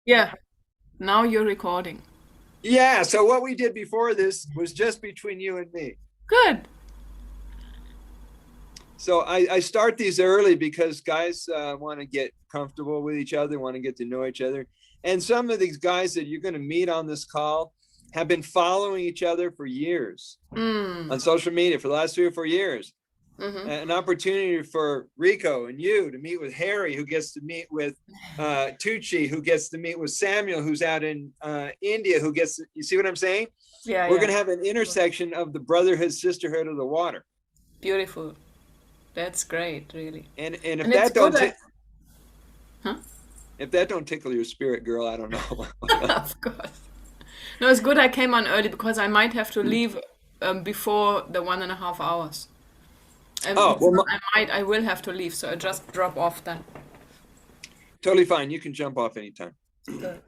Yeah, now you're recording. Yeah, so what we did before this was just between you and me. Good. So I start these early because guys want to get comfortable with each other, want to get to know each other. And some of these guys that you're going to meet on this call have been following each other for years Mm. on social media for the last 3 or 4 years. Hmm. An opportunity for Rico and you to meet with Harry, who gets to meet with Tucci, who gets to meet with Samuel, who's out in India, who gets to, you see what I'm saying? Yeah, We're yeah. going to have an intersection of the brotherhood, sisterhood of the water. Beautiful. That's great, really. And And it's good. Huh? if that don't tickle your spirit, girl, I don't know. Of course. No, it's good I came on early because I might have to leave before the 1.5 hours. Oh, well, I will have to leave, so I just drop off then. totally fine. You can jump off anytime. Good.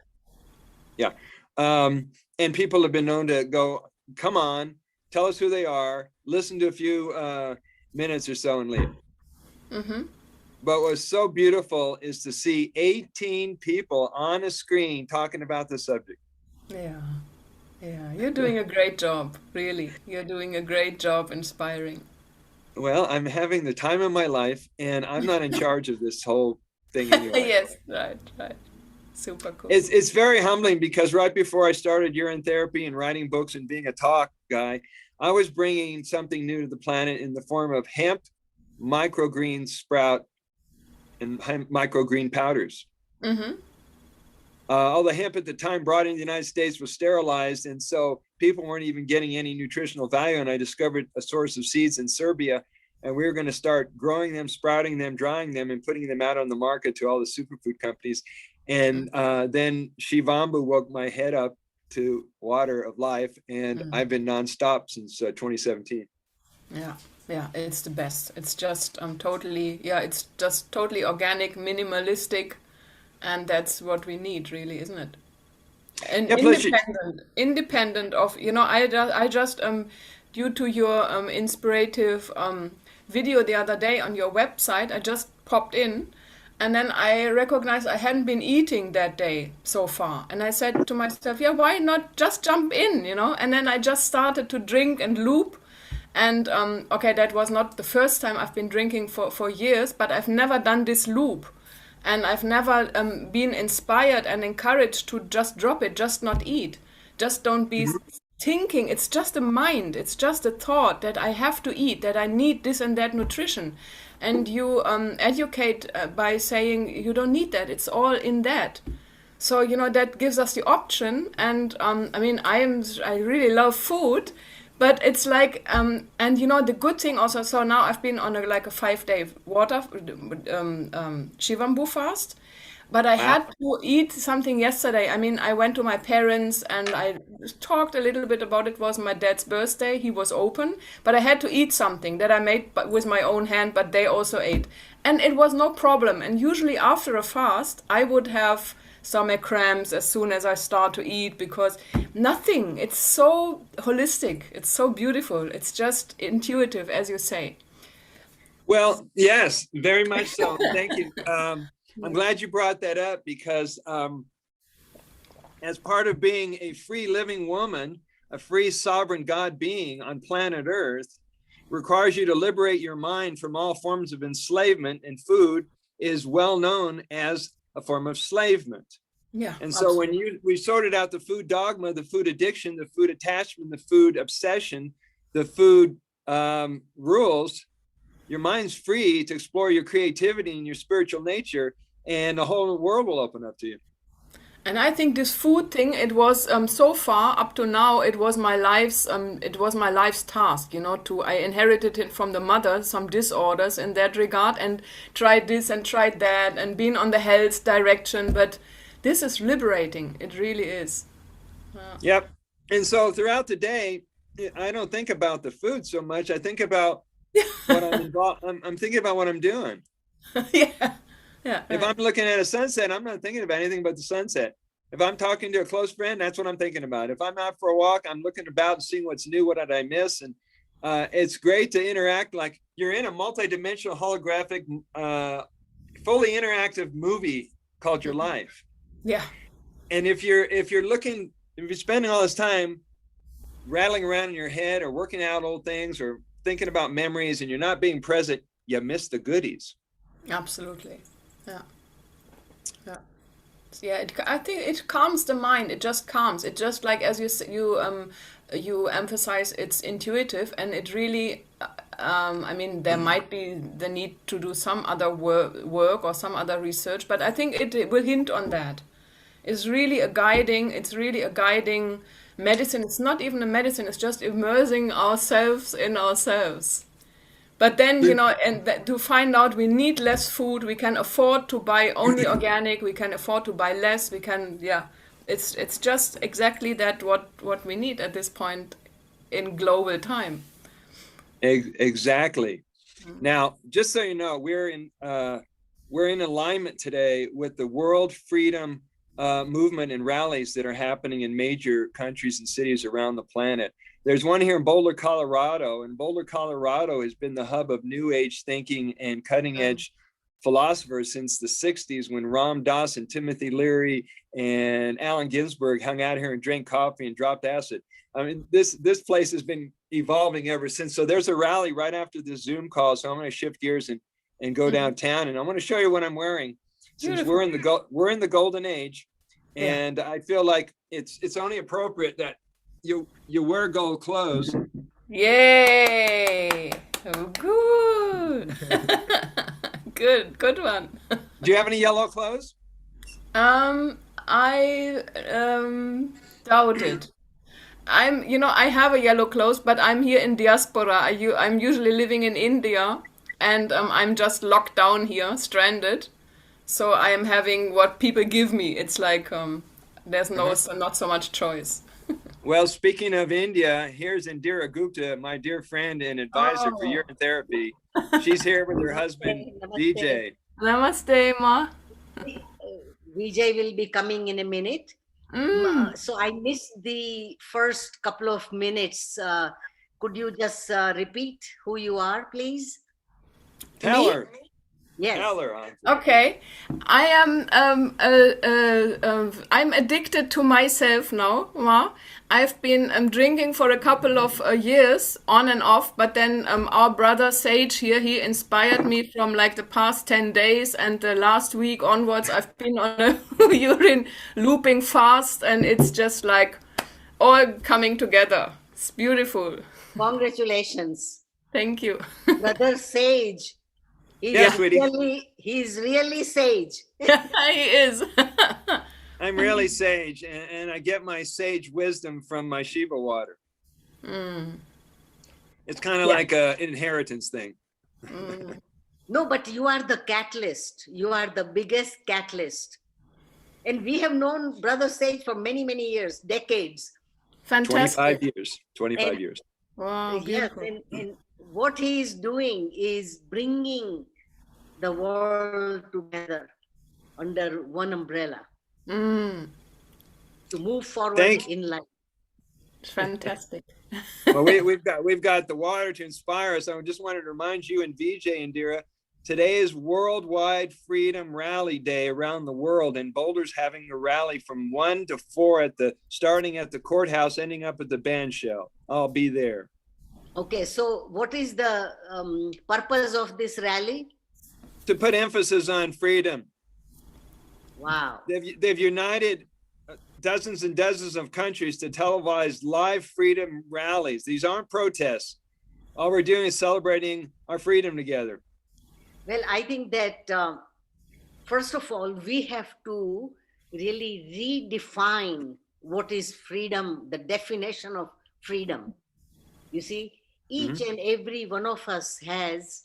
Yeah. And people have been known to go, come on, tell us who they are, listen to a few minutes or so and leave. Mm-hmm. But what's so beautiful is to see 18 people on a screen talking about the subject. Yeah. Yeah. You're doing a great job, really. You're doing a great job inspiring. Well, I'm having the time of my life, and I'm not in charge of this whole thing anyway. Yes, right, right. Super cool. It's very humbling because right before I started urine therapy and writing books and being a talk guy, I was bringing something new to the planet in the form of hemp, microgreen sprout, and microgreen powders. Mm-hmm. All the hemp at the time brought into the United States was sterilized, and so people weren't even getting any nutritional value. And I discovered a source of seeds in Serbia, and we were going to start growing them, sprouting them, drying them, and putting them out on the market to all the superfood companies. And then Shivambu woke my head up to water of life, and Mm. I've been nonstop since 2017. Yeah, yeah, it's the best. It's just totally, yeah, it's just totally organic, minimalistic, and that's what we need, really, isn't it? And Yeah, plus you, independent of, I just due to your inspirative video the other day on your website, I just popped in, and then I recognized I hadn't been eating that day so far, and I said to myself, yeah, why not just jump in, And then I just started to drink and loop. And okay, that was not the first time I've been drinking for years, but I've never done this loop. And I've never been inspired and encouraged to just drop it, just not eat. Just don't be thinking. It's just a mind. It's just a thought that I have to eat, that I need this and that nutrition. And you educate by saying you don't need that. It's all in that. So that gives us the option. And I mean, I really love food, but it's like and the good thing also. So now I've been on like a 5-day water Shivambu fast, but I wow. had to eat something yesterday. I mean, I went to my parents and I talked a little bit about it. It was my dad's birthday. He was open, but I had to eat something that I made with my own hand, but they also ate. And it was no problem. And usually after a fast, I would have stomach cramps as soon as I start to eat because nothing. It's so holistic. It's so beautiful. It's just intuitive, as you say. Well, yes, very much so. Thank you. I'm glad you brought that up because as part of being a free living woman, a free sovereign God being on planet Earth, requires you to liberate your mind from all forms of enslavement, and food is well known as a form of enslavement. Yeah, And so when absolutely. we sorted out the food dogma, the food addiction, the food attachment, the food obsession, the food rules, your mind's free to explore your creativity and your spiritual nature, and the whole world will open up to you. And I think this food thing, it was so far up to now, it was my life's task. I inherited it from the mother, some disorders in that regard, and tried this and tried that, and been on the health direction. But this is liberating. It really is. Yep. And so throughout the day, I don't think about the food so much. I think about what I'm involved. I'm thinking about what I'm doing. Yeah, yeah, If right. I'm looking at a sunset, I'm not thinking about anything but the sunset. If I'm talking to a close friend, that's what I'm thinking about. If I'm out for a walk, I'm looking about and seeing what's new. What did I miss? And it's great to interact. Like you're in a multi-dimensional holographic, fully interactive movie called your life. Yeah, And if you're spending all this time rattling around in your head or working out old things or thinking about memories and you're not being present, you miss the goodies. Absolutely. Yeah. Yeah. Yeah, I think it calms the mind. It just calms. It just like as you emphasize, it's intuitive, and it really. I mean, there might be the need to do some other work or some other research, but I think it will hint on that. It's really a guiding. It's really a guiding medicine. It's not even a medicine. It's just immersing ourselves in ourselves. But then, and to find out we need less food, we can afford to buy only organic, we can afford to buy less, we can, yeah. It's just exactly that what we need at this point in global time. Exactly. Now, just so you know, we're in alignment today with the World Freedom movement and rallies that are happening in major countries and cities around the planet. There's one here in Boulder, Colorado, and Boulder, Colorado has been the hub of New Age thinking and cutting edge philosophers since the 60s, when Ram Dass and Timothy Leary and Allen Ginsberg hung out here and drank coffee and dropped acid. I mean, this place has been evolving ever since. So there's a rally right after this Zoom call. So I'm going to shift gears and go downtown, and I'm going to show you what I'm wearing. Since Beautiful. we're in the golden age, Yeah. and I feel like it's only appropriate that you wear gold clothes. Yay! Oh, good. Good one. Do you have any yellow clothes? I doubt it. I have a yellow clothes, but I'm here in diaspora. I'm usually living in India, and I'm just locked down here, stranded. So I am having what people give me. It's like there's not so much choice. Well, speaking of India, here's Indira Gupta, my dear friend and advisor for Oh, urine therapy. She's here with her husband, Namaste. VJ. namaste, ma. Vijay will be coming in a minute. So I missed the first couple of minutes. Could you just repeat who you are, please? Tell Me? her. Yes. Tell her. Okay, I am I'm addicted to myself now, Ma. I've been drinking for a couple of years on and off, but then our brother Sage here, he inspired me from like the past 10 days, and the last week onwards I've been on a urine looping fast, and it's just like all coming together. It's beautiful. Congratulations, Thank you. Brother Sage. Yeah, sweetie. He's really sage. He is. I'm really sage, and I get my sage wisdom from my Shiva water. It's kind of like an inheritance thing. No, but you are the catalyst. You are the biggest catalyst. And we have known Brother Sage for many, many years, decades. Fantastic. 25 years. Wow, Yes, beautiful. and what he is doing is bringing the world together under one umbrella to move forward in life. Fantastic. Well, we've got the water to inspire us. I just wanted to remind you and VJ, Indira, today is Worldwide Freedom Rally Day around the world, and Boulder's having a rally from 1 to 4 starting at the courthouse, ending up at the band shell. I'll be there. Okay, so what is the purpose of this rally? To put emphasis on freedom. Wow. They've united dozens and dozens of countries to televise live freedom rallies. These aren't protests. All we're doing is celebrating our freedom together. Well, I think that first of all, we have to really redefine what is freedom, the definition of freedom. You see, each and every one of us has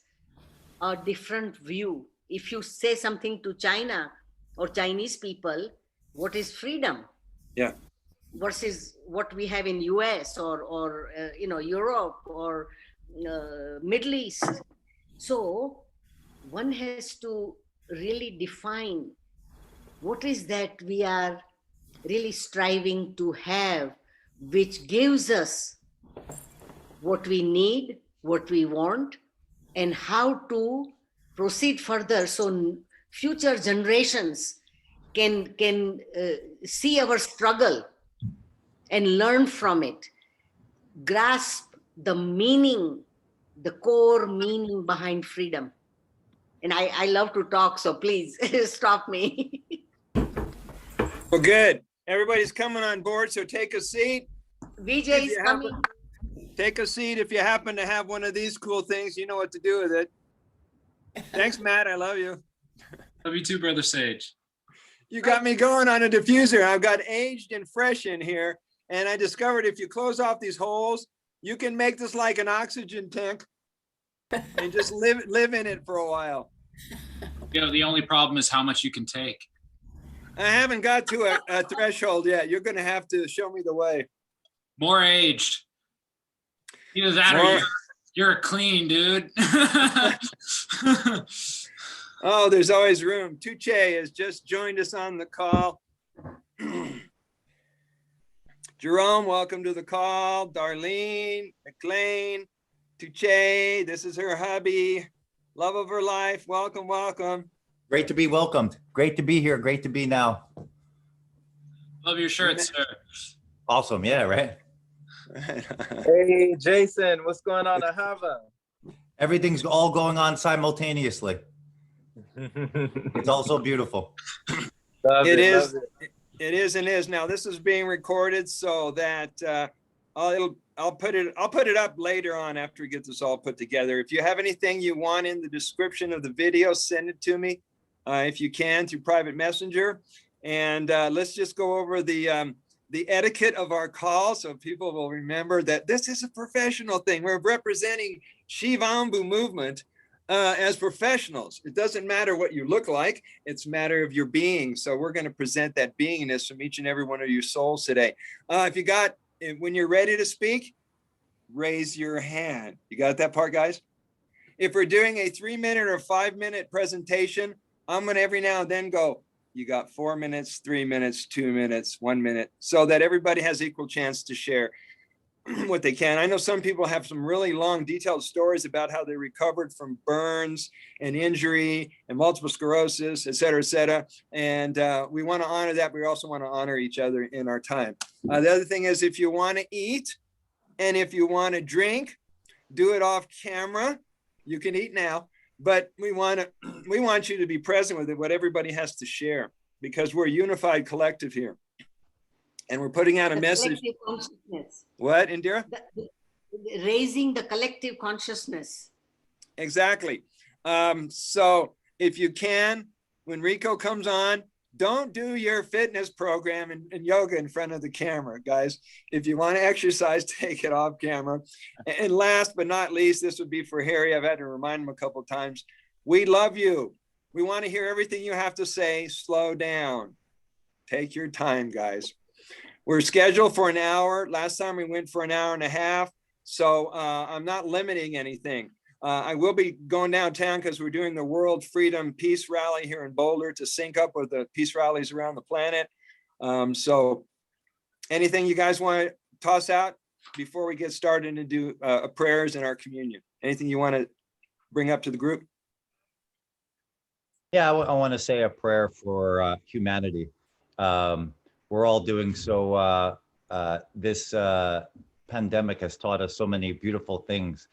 a different view. If you say something to China or Chinese people, what is freedom? Yeah. Versus what we have in US or Europe or Middle East. So one has to really define what is that we are really striving to have, which gives us what we need, what we want, and how to proceed further so future generations can see our struggle and learn from it, grasp the meaning, the core meaning behind freedom. And I love to talk, so please stop me. Well, good. Everybody's coming on board, so take a seat. Vijay is coming. Take a seat. If you happen to have one of these cool things, you know what to do with it. Thanks, Matt. I love you. Love you too, Brother Sage. You got me going on a diffuser. I've got aged and fresh in here. And I discovered if you close off these holes, you can make this like an oxygen tank and just live in it for a while. You know, the only problem is how much you can take. I haven't got to a threshold yet. You're going to have to show me the way. More aged. Either that or you're a clean, dude. Oh, there's always room. Tuche has just joined us on the call. Jerome, welcome to the call. Darlene, McLean, Tuche, this is her hubby. Love of her life. Welcome, welcome. Great to be welcomed. Great to be here. Great to be now. Love your shirt, sir. Awesome. Yeah, right. Hey, Jason, what's going on at Hava? Everything's all going on simultaneously. It's also beautiful. It is and is. Now this is being recorded so that I'll put it up later on after we get this all put together. If you have anything you want in the description of the video, send it to me if you can through private messenger. And let's just go over the etiquette of our call so people will remember that this is a professional thing. We're representing Shivambu movement as professionals. It doesn't matter what you look like, it's a matter of your being. So we're going to present that beingness from each and every one of your souls today. When you're ready to speak, raise your hand. You got that part, guys? If we're doing a 3-minute or 5-minute presentation, I'm going to every now and then go, you got 4 minutes, 3 minutes, 2 minutes, 1 minute, so that everybody has equal chance to share what they can. I know some people have some really long, detailed stories about how they recovered from burns and injury and multiple sclerosis, et cetera, et cetera. And we want to honor that. We also want to honor each other in our time. The other thing is, if you want to eat and if you want to drink, do it off camera. You can eat now, but we want you to be present with it, what everybody has to share, because we're a unified collective here. And we're putting out a message. What, Indira? Raising the collective consciousness. Exactly. So if you can, when Rico comes on, don't do your fitness program and yoga in front of the camera, guys. If you want to exercise, take it off camera. And last but not least, this would be for Harry. I've had to remind him a couple of times. We love you. We want to hear everything you have to say. Slow down. Take your time, guys. We're scheduled for an hour. Last time we went for an hour and a half. So I'm not limiting anything. I will be going downtown because we're doing the World Freedom Peace Rally here in Boulder to sync up with the peace rallies around the planet. So anything you guys want to toss out before we get started and do prayers and our communion? Anything you want to bring up to the group? Yeah, I want to say a prayer for humanity. We're all doing so. This pandemic has taught us so many beautiful things.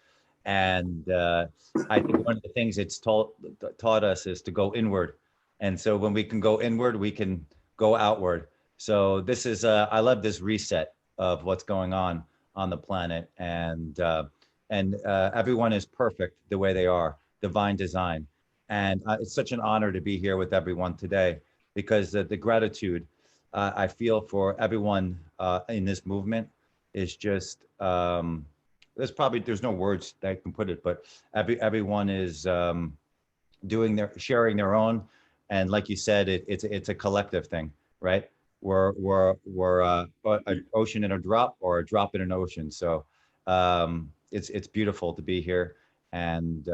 And I think one of the things it's taught us is to go inward. And so when we can go inward, we can go outward. So this is, I love this reset of what's going on the planet. And everyone is perfect the way they are, divine design. And it's such an honor to be here with everyone today, because the gratitude I feel for everyone in this movement is just, there's no words that can put it, but everyone is sharing their own. And like you said, it's a collective thing, right? We're an ocean in a drop, or a drop in an ocean. So it's beautiful to be here. And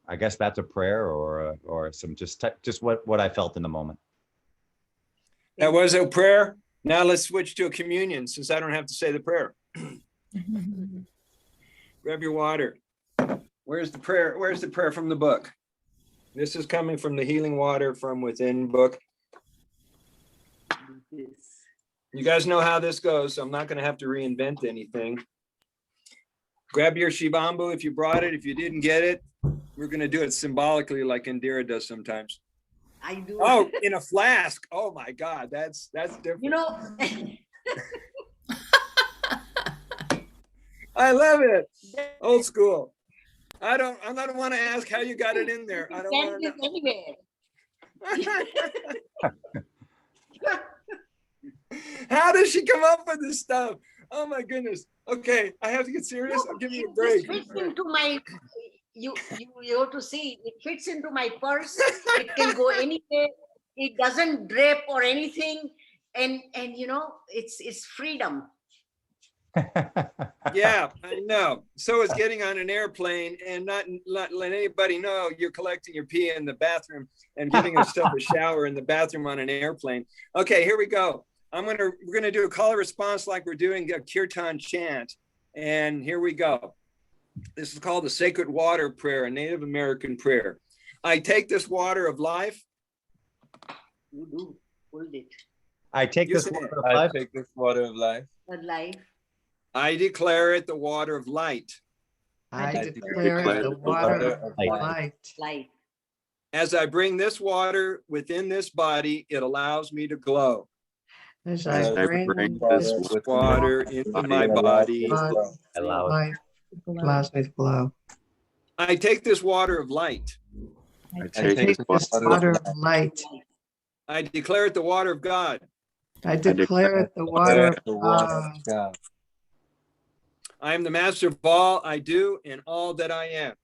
I guess that's a prayer or some just what I felt in the moment. That was a prayer. Now let's switch to a communion, since I don't have to say the prayer. Grab your water. Where's the prayer? Where's the prayer from the book? This is coming from the Healing Water from Within book. this. You guys know how this goes, so I'm not going to have to reinvent anything. Grab your Shivambu if you brought it. If you didn't get it, we're going to do it symbolically like Indira does sometimes. I do. Oh, in a flask. Oh my God, that's different. You know, I love it. Old school. I don't want to ask how you got it in there. I don't want to know. Anywhere. How does she come up with this stuff? Oh my goodness. Okay, I have to get serious. No, I'll give you a it break. fits into my. You have to see. It fits into my purse. It can go anywhere. It doesn't drape or anything, and you know, it's freedom. Yeah, I know. So is getting on an airplane and not letting anybody know you're collecting your pee in the bathroom and giving yourself a shower in the bathroom on an airplane. Okay, here we go. We're gonna do a call and response like we're doing a Kirtan Chant. And here we go. This is called the Sacred Water Prayer, a Native American prayer. I take this water of life. You do. Hold it. I take You this say water it. of I life. take this water of life. But life. I declare it the water of light. I I declare declare it the the water water of of light. Life. As I bring this water within this body, it allows me to glow. As As I I bring bring this this Water into my body. Allow it. life, allows me to glow. I take this water of light. I take this water of light. I declare it the water of God. I declare it the water of the water of God. God. I am the master of all I do and all that I am.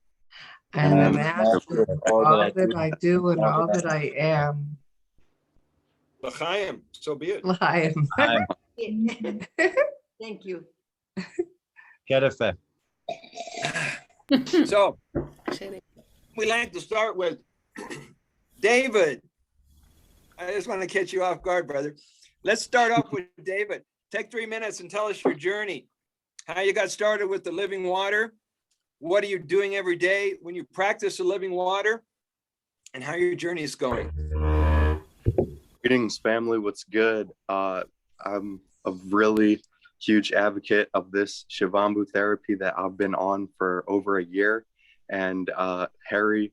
And the And master of all that I do and all that I am. L'chaim, so be it. Lion. I'm Thank you. Kedefe. So we like to start with David. I just want to catch you off guard, brother. Let's start off with David. Take 3 minutes and tell us your journey, how you got started with the living water, what are you doing every day when you practice the living water, and how your journey is going. Greetings, family. What's good? I'm a really huge advocate of this Shivambu therapy that I've been on for over a year. And Harry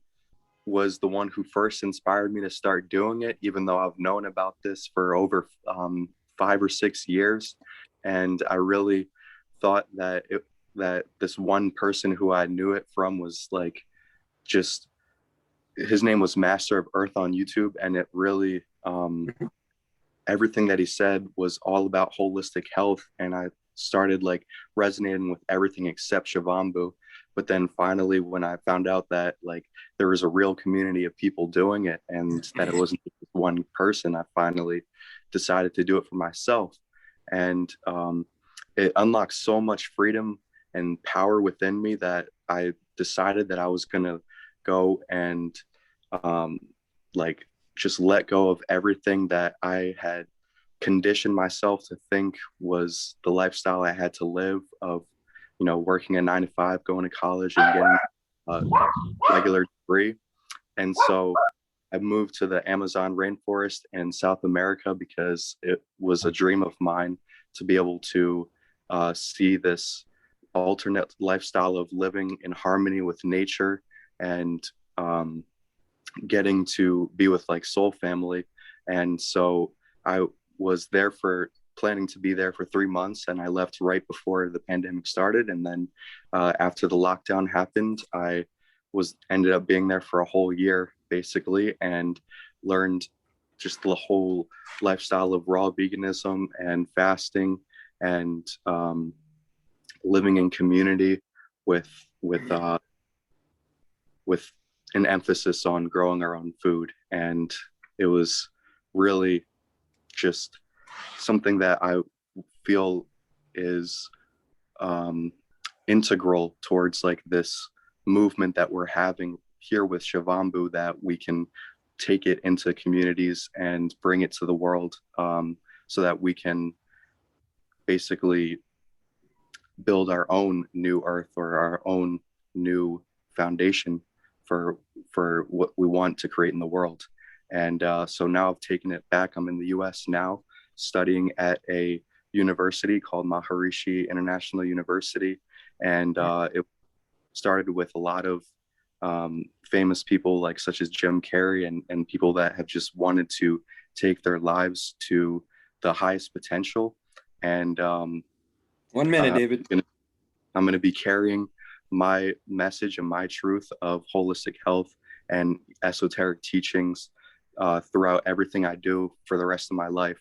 was the one who first inspired me to start doing it, even though I've known about this for over 5 or 6 years. And I really thought that that this one person who I knew it from was like, just, his name was Master of Earth on YouTube. And it really, everything that he said was all about holistic health. And I started like resonating with everything except Shivambu. But then finally, when I found out that like there was a real community of people doing it and that it wasn't just one person, I finally decided to do it for myself. And it unlocked so much freedom and power within me that I decided that I was going to go and like just let go of everything that I had conditioned myself to think was the lifestyle I had to live, of, you know, working a 9 to 5, going to college and getting a regular degree. And so I moved to the Amazon rainforest in South America because it was a dream of mine to be able to see this alternate lifestyle of living in harmony with nature and getting to be with like soul family. And so I was there planning to be there for 3 months, and I left right before the pandemic started. And then after the lockdown happened, I ended up being there for a whole year basically, and learned just the whole lifestyle of raw veganism and fasting and living in community with an emphasis on growing our own food. And it was really just something that I feel is integral towards like this movement that we're having here with Shivambu, that we can take it into communities and bring it to the world, so that we can basically build our own new earth or our own new foundation for what we want to create in the world. And so now I've taken it back. I'm in the US now. studying at a university called Maharishi International University. And it started with a lot of famous people like such as Jim Carrey and people that have just wanted to take their lives to the highest potential. And 1 minute, David. I'm going to be carrying my message and my truth of holistic health and esoteric teachings throughout everything I do for the rest of my life.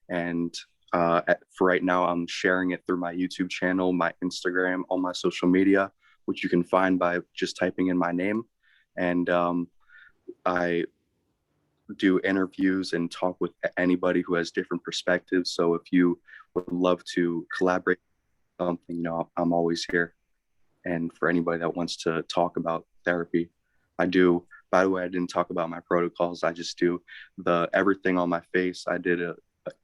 And for right now, I'm sharing it through my YouTube channel, my Instagram, all my social media, which you can find by just typing in my name. And I do interviews and talk with anybody who has different perspectives. So if you would love to collaborate on something, you know, I'm always here. And for anybody that wants to talk about therapy, I do. By the way, I didn't talk about my protocols. I just do everything on my face. I did a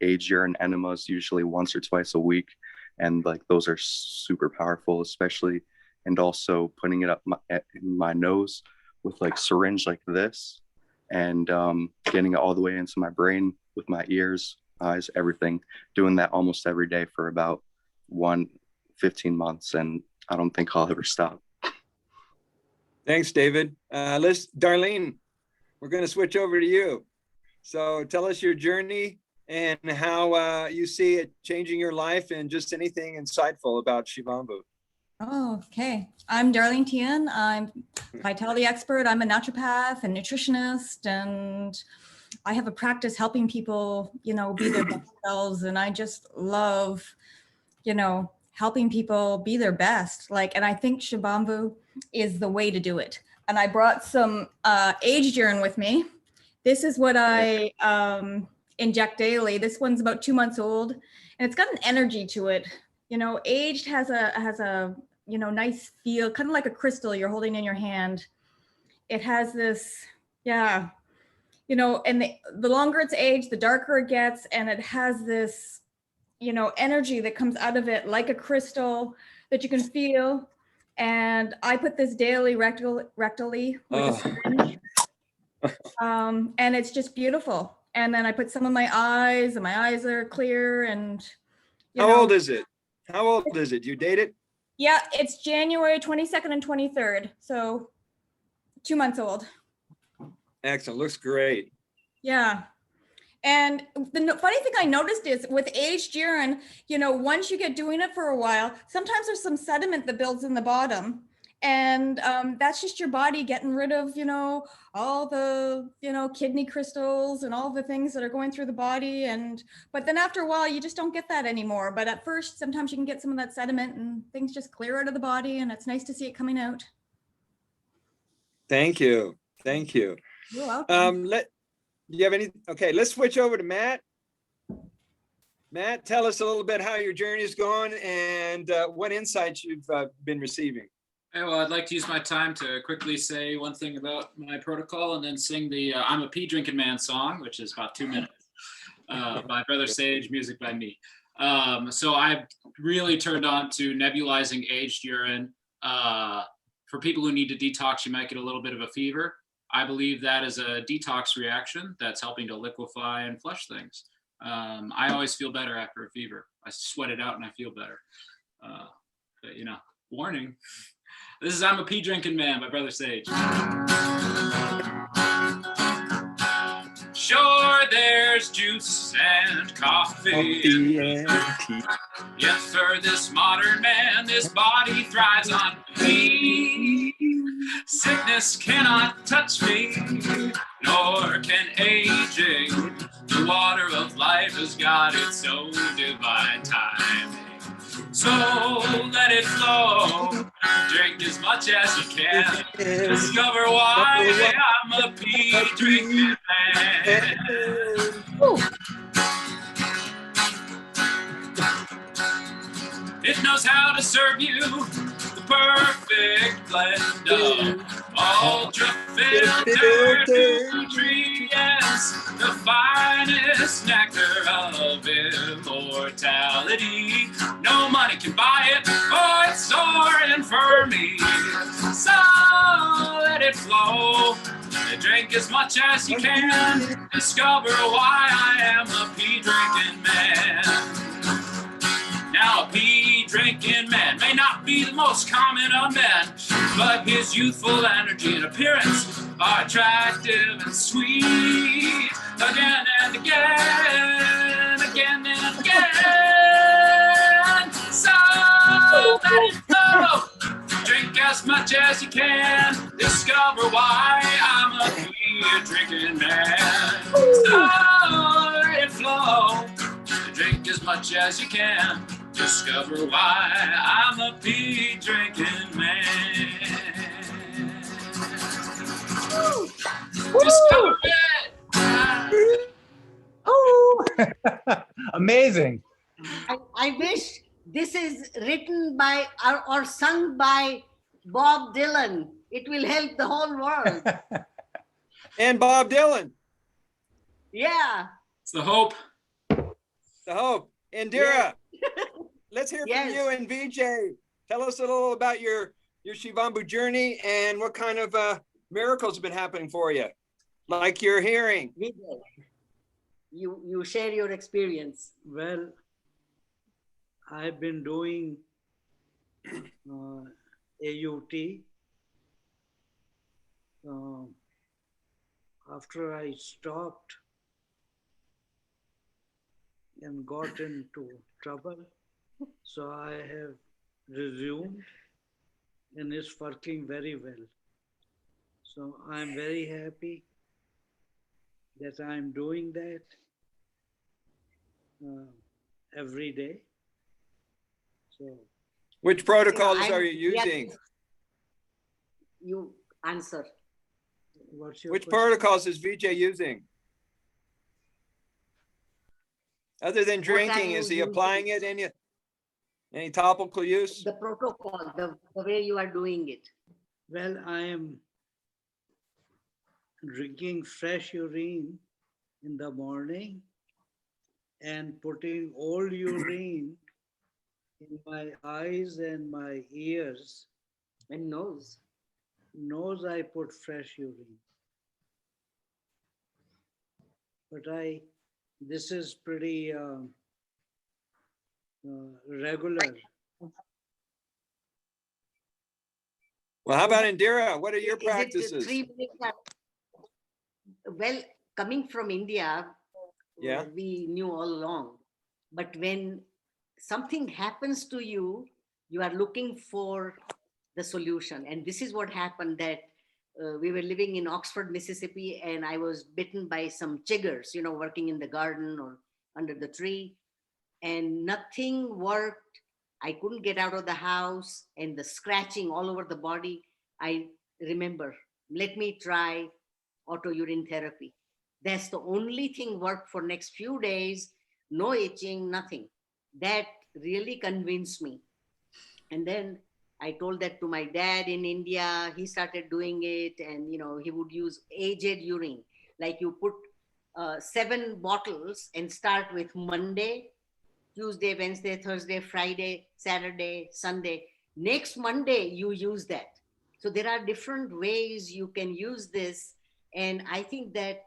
age urine enemas usually once or twice a week. And like, those are super powerful, especially, and also putting it up in my nose with like syringe like this, and getting it all the way into my brain with my ears, eyes, everything, doing that almost every day for about 15 months. And I don't think I'll ever stop. Thanks, David. Darlene, we're going to switch over to you. So tell us your journey and how you see it changing your life, and just anything insightful about Shivambu. Oh, okay. I'm Darlene Tian. I'm a vitality expert. I'm a naturopath and nutritionist, and I have a practice helping people, you know, be their best selves. And I just love, you know, helping people be their best. And I think Shivambu is the way to do it. And I brought some aged urine with me. This is what I inject daily. This one's about 2 months old, and it's got an energy to it. You know, aged has a you know, nice feel, kind of like a crystal you're holding in your hand. It has this, yeah, you know, and the longer it's aged, the darker it gets, and it has this, you know, energy that comes out of it like a crystal that you can feel. And I put this daily rectally with a syringe. And it's just beautiful. And then I put some in my eyes, and my eyes are clear. And how old is it? How old is it? You date it? Yeah, it's January 22nd and 23rd. So 2 months old. Excellent. Looks great. Yeah. And the funny thing I noticed is with aged urine, you know, once you get doing it for a while, sometimes there's some sediment that builds in the bottom. And that's just your body getting rid of, you know, all the, you know, kidney crystals and all the things that are going through the body. But then after a while, you just don't get that anymore. But at first, sometimes you can get some of that sediment and things just clear out of the body. And it's nice to see it coming out. Thank you. Thank you. You're welcome. Do you have any? Okay, let's switch over to Matt. Matt, tell us a little bit how your journey is going and what insights you've been receiving. Hey, well, I'd like to use my time to quickly say one thing about my protocol and then sing the I'm a Pee Drinking Man song, which is about 2 minutes, by Brother Sage, music by me. So I've really turned on to nebulizing aged urine. For people who need to detox, you might get a little bit of a fever. I believe that is a detox reaction that's helping to liquefy and flush things. I always feel better after a fever. I sweat it out and I feel better. But, you know, warning. This is I'm a Pee Drinking Man by Brother Sage. Sure, there's juice and coffee and tea. Yet for this modern man, this body thrives on pee. Sickness cannot touch me, nor can aging. The water of life has got its own divine timing. So let it flow, drink as much as you can. Discover why I'm a pee drinking man. It knows how to serve you the perfect blend of ultra-filtered nutrients, the finest nectar of immortality. No money can buy it, for it's soaring for me. So let it flow, drink as much as you can. Discover why I am a pee drinking man. most common of men, but his youthful energy and appearance are attractive and sweet. Again and again, again and again. So let it go. Drink as much as you can. Discover why I'm a beer drinking man. So let it flow. Drink as much as you can. Discover why I'm a pee drinking man. Discover it. Oh, amazing. I wish this is written by or sung by Bob Dylan. It will help the whole world. And Bob Dylan. Yeah. It's the hope. The hope. Indira, Yes. let's hear Yes. from you and VJ. Tell us a little about your Shivambu journey and what kind of miracles have been happening for you, like your hearing. Vijay, you share your experience. Well, I've been doing AUT. After I stopped and got into trouble, so I have resumed and it's working very well. So I'm very happy that I'm doing that every day. So, Which protocols I'm- are you using? You answer. what's your Which question? protocols is VJ using? Other than are drinking, you is he using? applying it? Any topical use? The protocol, the way you are doing it. Well, I am drinking fresh urine in the morning and putting old urine in my eyes and my ears. And nose. Nose, I put fresh urine. But this is pretty regular. Well, how about Indira? What are your Is it practices? 3 minutes? Well, coming from India, Yeah. we knew all along. But when something happens to you, you are looking for the solution. And this is what happened, that we were living in Oxford, Mississippi, and I was bitten by some chiggers, working in the garden or under the tree, and nothing worked. I couldn't get out of the house, and the scratching all over the body. I remember, let me try auto urine therapy. That's the only thing worked for next few days. No itching, nothing. That really convinced me. And then I told that to my dad in India. He started doing it, and he would use aged urine. Like you put 7 bottles and start with Monday, Tuesday, Wednesday, Thursday, Friday, Saturday, Sunday. Next Monday, you use that. So there are different ways you can use this. And I think that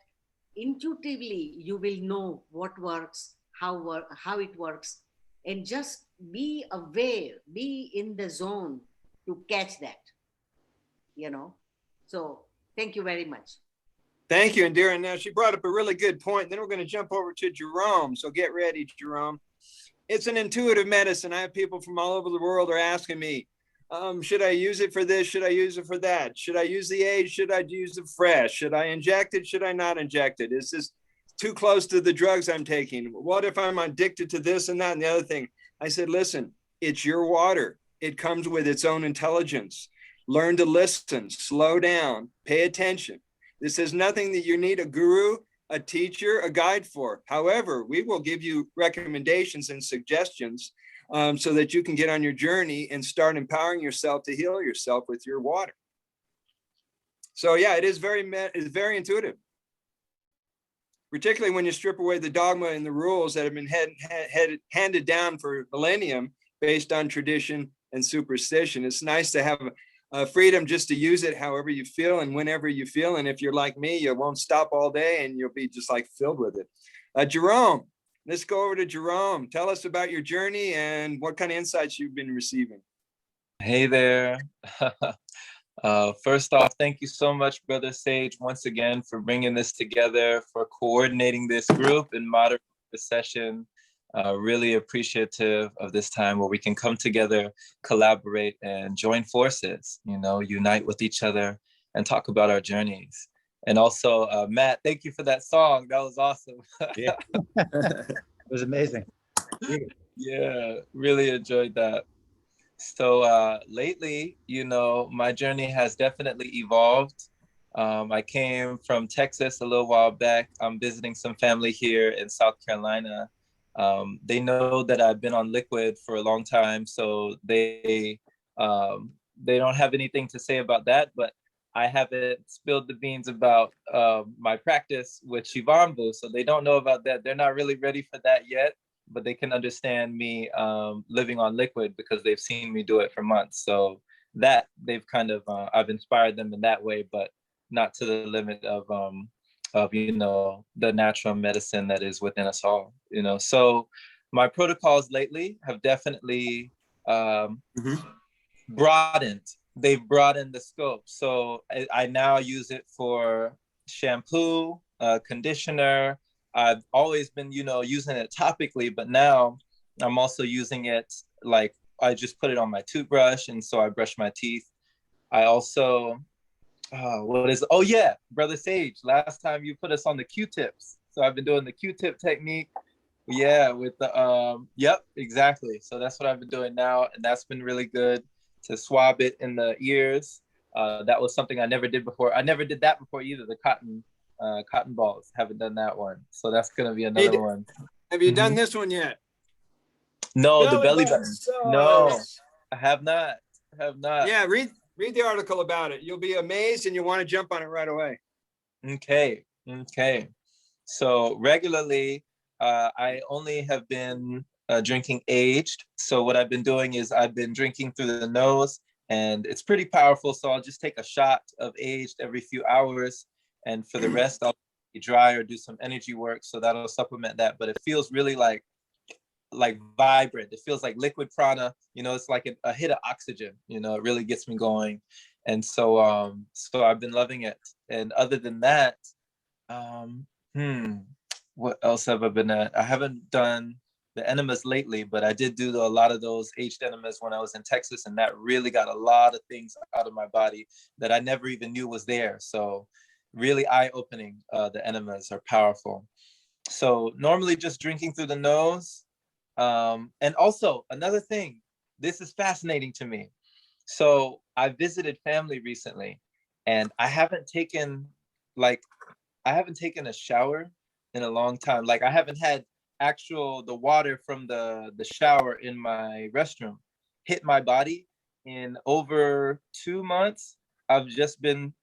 intuitively, you will know what works, how it works, and just be aware, be in the zone to catch that, So thank you very much. Thank you, Indira. Now, she brought up a really good point. Then we're going to jump over to Jerome. So get ready, Jerome. It's an intuitive medicine. I have people from all over the world are asking me, should I use it for this? Should I use it for that? Should I use the age? Should I use it fresh? Should I inject it? Should I not inject it? Is this too close to the drugs I'm taking? What if I'm addicted to this and that and the other thing? I said, listen, it's your water. It comes with its own intelligence. Learn to listen, slow down, pay attention. This is nothing that you need a guru, a teacher, a guide for. However, we will give you recommendations and suggestions so that you can get on your journey and start empowering yourself to heal yourself with your water. So yeah, it is very intuitive, particularly when you strip away the dogma and the rules that have been handed down for millennium based on tradition and superstition. It's nice to have freedom just to use it however you feel and whenever you feel. And if you're like me, you won't stop all day and you'll be just like filled with it. Jerome, let's go over to Jerome. Tell us about your journey and what kind of insights you've been receiving. Hey there. First off, thank you so much, Brother Sage, once again for bringing this together, for coordinating this group and moderating the session. Really appreciative of this time where we can come together, collaborate, and join forces, unite with each other and talk about our journeys. And also, Matt, thank you for that song. That was awesome. Yeah. It was amazing. Yeah, really enjoyed that. So lately, my journey has definitely evolved. I came from Texas a little while back. I'm visiting some family here in South Carolina. They know that I've been on liquid for a long time, so they don't have anything to say about that, but I haven't spilled the beans about my practice with Shivambu, so they don't know about that. They're not really ready for that yet, but they can understand me living on liquid because they've seen me do it for months. So that they've kind of, I've inspired them in that way, but not to the limit of the natural medicine that is within us all, So my protocols lately have definitely broadened. They've broadened the scope. So I now use it for shampoo, conditioner. I've always been, using it topically, but now I'm also using it like I just put it on my toothbrush, and so I brush my teeth. I also, oh yeah, Brother Sage, last time you put us on the Q-tips. So I've been doing the Q-tip technique. Yeah, with the, yep, exactly. So that's what I've been doing now, and that's been really good to swab it in the ears. That was something I never did before. I never did that before either, the cotton balls. Haven't done that one. So that's going to be another one. Have you done this one yet? No, the belly button. No, I have not. Yeah, read the article about it. You'll be amazed and you'll want to jump on it right away. Okay. So regularly, I only have been drinking aged. So what I've been doing is I've been drinking through the nose, and it's pretty powerful. So I'll just take a shot of aged every few hours. And for the rest, I'll be dry or do some energy work. So that'll supplement that. But it feels really like vibrant. It feels like liquid prana. It's like a hit of oxygen. It really gets me going. And so so I've been loving it. And other than that, what else have I been at? I haven't done the enemas lately, but I did do a lot of those aged enemas when I was in Texas, and that really got a lot of things out of my body that I never even knew was there. So really eye-opening. The enemas are powerful. So normally just drinking through the nose. And also another thing, this is fascinating to me. So I visited family recently, and I haven't taken a shower in a long time. Like I haven't had the water from the shower in my restroom hit my body in over 2 months. I've just been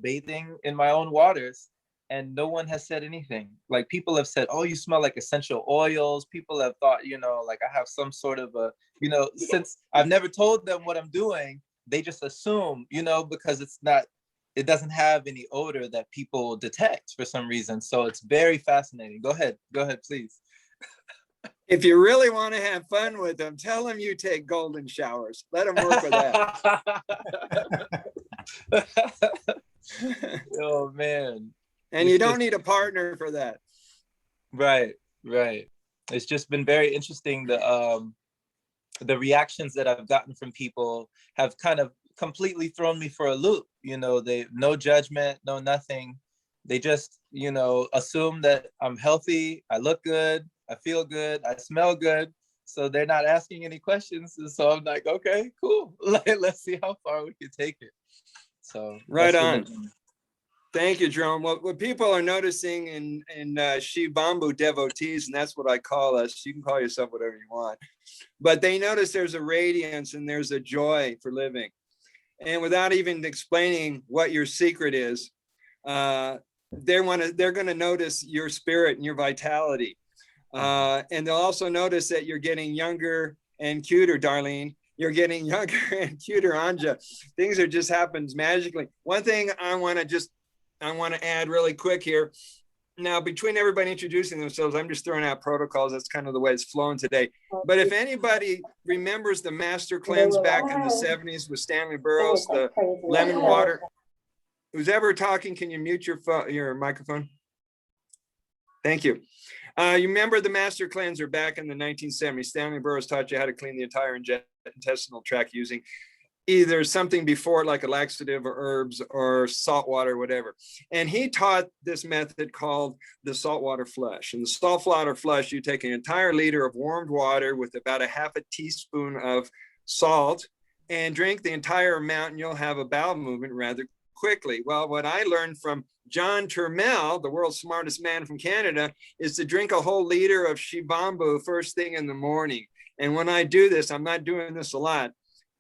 bathing in my own waters, and no one has said anything. Like people have said, oh, you smell like essential oils. People have thought, like I have some sort of since I've never told them what I'm doing, they just assume, because it doesn't have any odor that people detect for some reason. So it's very fascinating. Go ahead, please. If you really want to have fun with them, tell them you take golden showers. Let them work with that. Oh, man. And you don't need a partner for that. Right. It's just been very interesting. The reactions that I've gotten from people have kind of completely thrown me for a loop. They no judgment, no nothing. They just, assume that I'm healthy, I look good, I feel good, I smell good. So they're not asking any questions. And so I'm like, okay, cool. Let's see how far we can take it. So right on. Thank you, Jerome. What people are noticing in Shivambu devotees, and that's what I call us, you can call yourself whatever you want, but they notice there's a radiance and there's a joy for living. And without even explaining what your secret is, they're going to notice your spirit and your vitality. And they'll also notice that you're getting younger and cuter, Darlene. You're getting younger and cuter, Anja. Things are just happens magically. One thing I want to add really quick here. now between everybody introducing themselves, I'm just throwing out protocols. That's kind of the way it's flowing today. But if anybody remembers the master cleanse back in the 70s with Stanley Burroughs, the lemon water, who's ever talking, can you mute your microphone? Thank you. You remember the master cleanser back in the 1970s. Stanley Burroughs taught you how to clean the entire intestinal tract using either something before like a laxative or herbs or salt water, whatever. And he taught this method called the saltwater flush. And the saltwater flush, you take an entire liter of warmed water with about a half a teaspoon of salt and drink the entire amount, and you'll have a bowel movement rather quickly. Well, what I learned from John Turmel, the world's smartest man from Canada, is to drink a whole liter of Shivambu first thing in the morning. And when I do this, I'm not doing this a lot,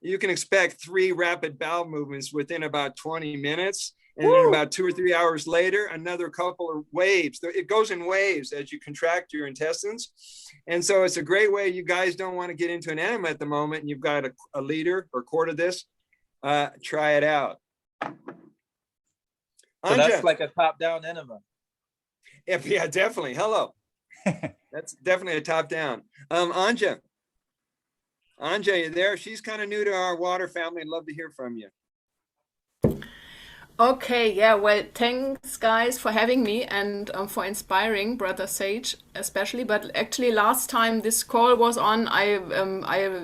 you can expect 3 rapid bowel movements within about 20 minutes. And then about 2 or 3 hours later, another couple of waves. It goes in waves as you contract your intestines. And so it's a great way. You guys don't want to get into an enema at the moment, and you've got a liter or quart of this. Try it out. So that's like a top-down enema. Yeah, definitely. Hello. That's definitely a top-down. Anja, you there? She's kind of new to our water family. I'd love to hear from you. Okay, yeah, well, thanks guys for having me and for inspiring Brother Sage especially. But actually last time this call was on, I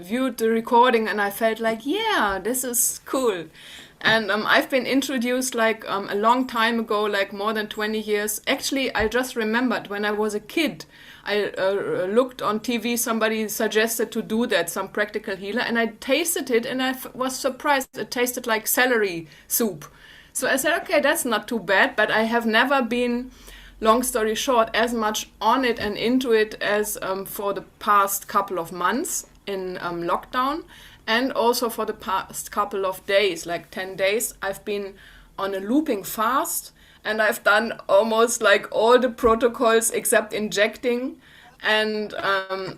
viewed the recording and I felt like, yeah, this is cool. And I've been introduced like a long time ago, like more than 20 years. Actually, I just remembered when I was a kid, I looked on TV, somebody suggested to do that, some practical healer, and I tasted it and I was surprised. It tasted like celery soup. So I said, okay, that's not too bad, but I have never been, long story short, as much on it and into it as for the past couple of months in lockdown. And also for the past couple of days, like 10 days, I've been on a looping fast and I've done almost like all the protocols except injecting and the